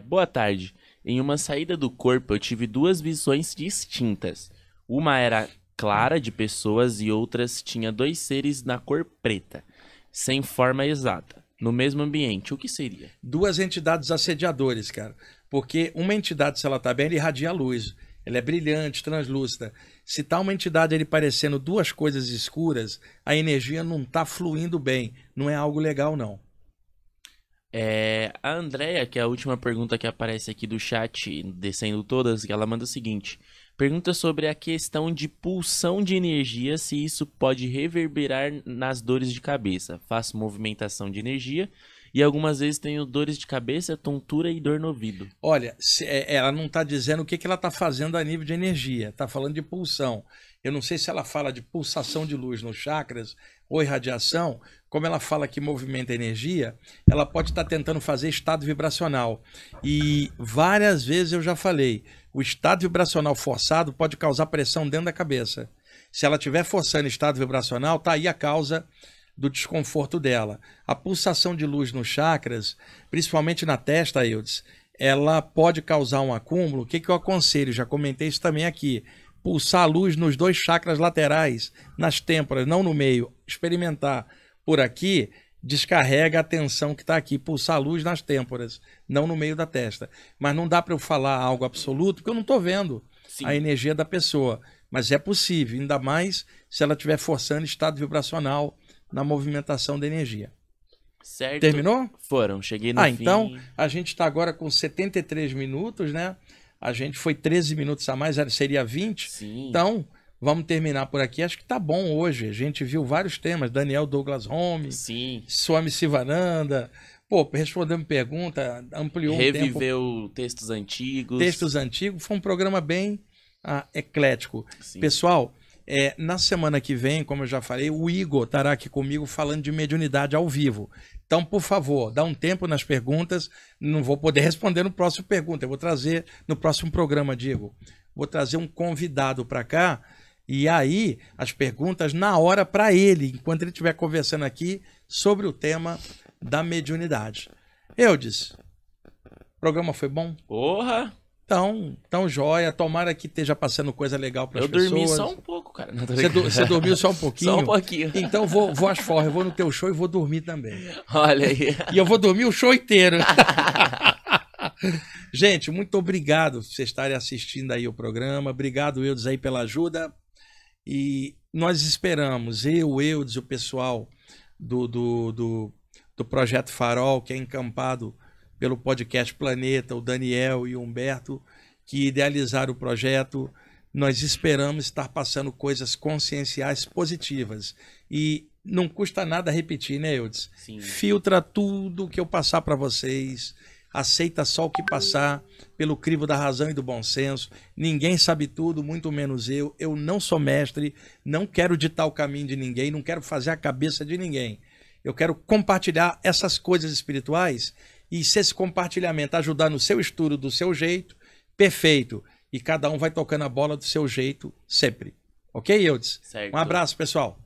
Boa tarde. Em uma saída do corpo, eu tive 2 visões distintas. Uma era clara de pessoas e outras tinha 2 seres na cor preta, sem forma exata, no mesmo ambiente. O que seria?
2 entidades assediadores, cara. Porque uma entidade, se ela está bem, ela irradia a luz. Ela é brilhante, translúcida. Se está uma entidade ele parecendo 2 coisas escuras, a energia não está fluindo bem. Não é algo legal, não.
A Andrea, que é a última pergunta que aparece aqui do chat, descendo todas, ela manda o seguinte. Pergunta sobre a questão de pulsão de energia, se isso pode reverberar nas dores de cabeça. Faço movimentação de energia e algumas vezes tenho dores de cabeça, tontura e dor no ouvido.
Olha, ela não está dizendo o que ela está fazendo a nível de energia. Está falando de pulsão. Eu não sei se ela fala de pulsação de luz nos chakras ou irradiação. Como ela fala que movimenta energia, ela pode estar tentando fazer estado vibracional. E várias vezes eu já falei, o estado vibracional forçado pode causar pressão dentro da cabeça. Se ela estiver forçando estado vibracional, tá aí a causa do desconforto dela. A pulsação de luz nos chakras, principalmente na testa, Eudes, ela pode causar um acúmulo. O que eu aconselho? Já comentei isso também aqui. Pulsar a luz nos 2 chakras laterais, nas têmporas, não no meio. Experimentar por aqui, descarrega a tensão que está aqui. Pulsar a luz nas têmporas, não no meio da testa. Mas não dá para eu falar algo absoluto, porque eu não estou vendo a energia da pessoa. Mas é possível, ainda mais se ela estiver forçando estado vibracional na movimentação da energia.
Certo.
Terminou?
Foram, cheguei no fim.
Então, a gente está agora com 73 minutos, né? A gente foi 13 minutos a mais, seria 20.
Sim.
Então, vamos terminar por aqui. Acho que tá bom hoje. A gente viu vários temas. Daniel Douglas Home,
Sim.
Swami Sivananda. Pô, respondemos pergunta, ampliou o tempo.
Reviveu textos antigos.
Textos antigos. Foi um programa bem eclético. Sim. Pessoal, na semana que vem, como eu já falei, o Igor estará aqui comigo falando de mediunidade ao vivo. Então, por favor, dá um tempo nas perguntas. Não vou poder responder no próximo pergunta. Eu vou trazer no próximo programa, Diego. Vou trazer um convidado para cá. E aí, as perguntas na hora para ele, enquanto ele estiver conversando aqui sobre o tema da mediunidade. Eudes, o programa foi bom?
Porra!
Então, joia. Tomara que esteja passando coisa legal para as pessoas.
Eu dormi só um pouco, cara.
Você dormiu só um pouquinho?
Só um pouquinho.
Então, vou às forras. Eu vou no teu show e vou dormir também.
Olha aí.
E eu vou dormir o show inteiro. Gente, muito obrigado por vocês estarem assistindo aí o programa. Obrigado, Eudes, aí pela ajuda. E nós esperamos, eu, Eudes e o pessoal do Projeto Farol, que é encampado pelo podcast Planeta, o Daniel e o Humberto, que idealizaram o projeto. Nós esperamos estar passando coisas conscienciais positivas. E não custa nada repetir, né, Eudes?
Sim.
Filtra tudo que eu passar para vocês. Aceita só o que passar pelo crivo da razão e do bom senso. Ninguém sabe tudo, muito menos eu. Eu não sou mestre, não quero ditar o caminho de ninguém, não quero fazer a cabeça de ninguém. Eu quero compartilhar essas coisas espirituais e se esse compartilhamento ajudar no seu estudo, do seu jeito, perfeito. E cada um vai tocando a bola do seu jeito sempre. Ok, Eudes?
Certo.
Um abraço, pessoal.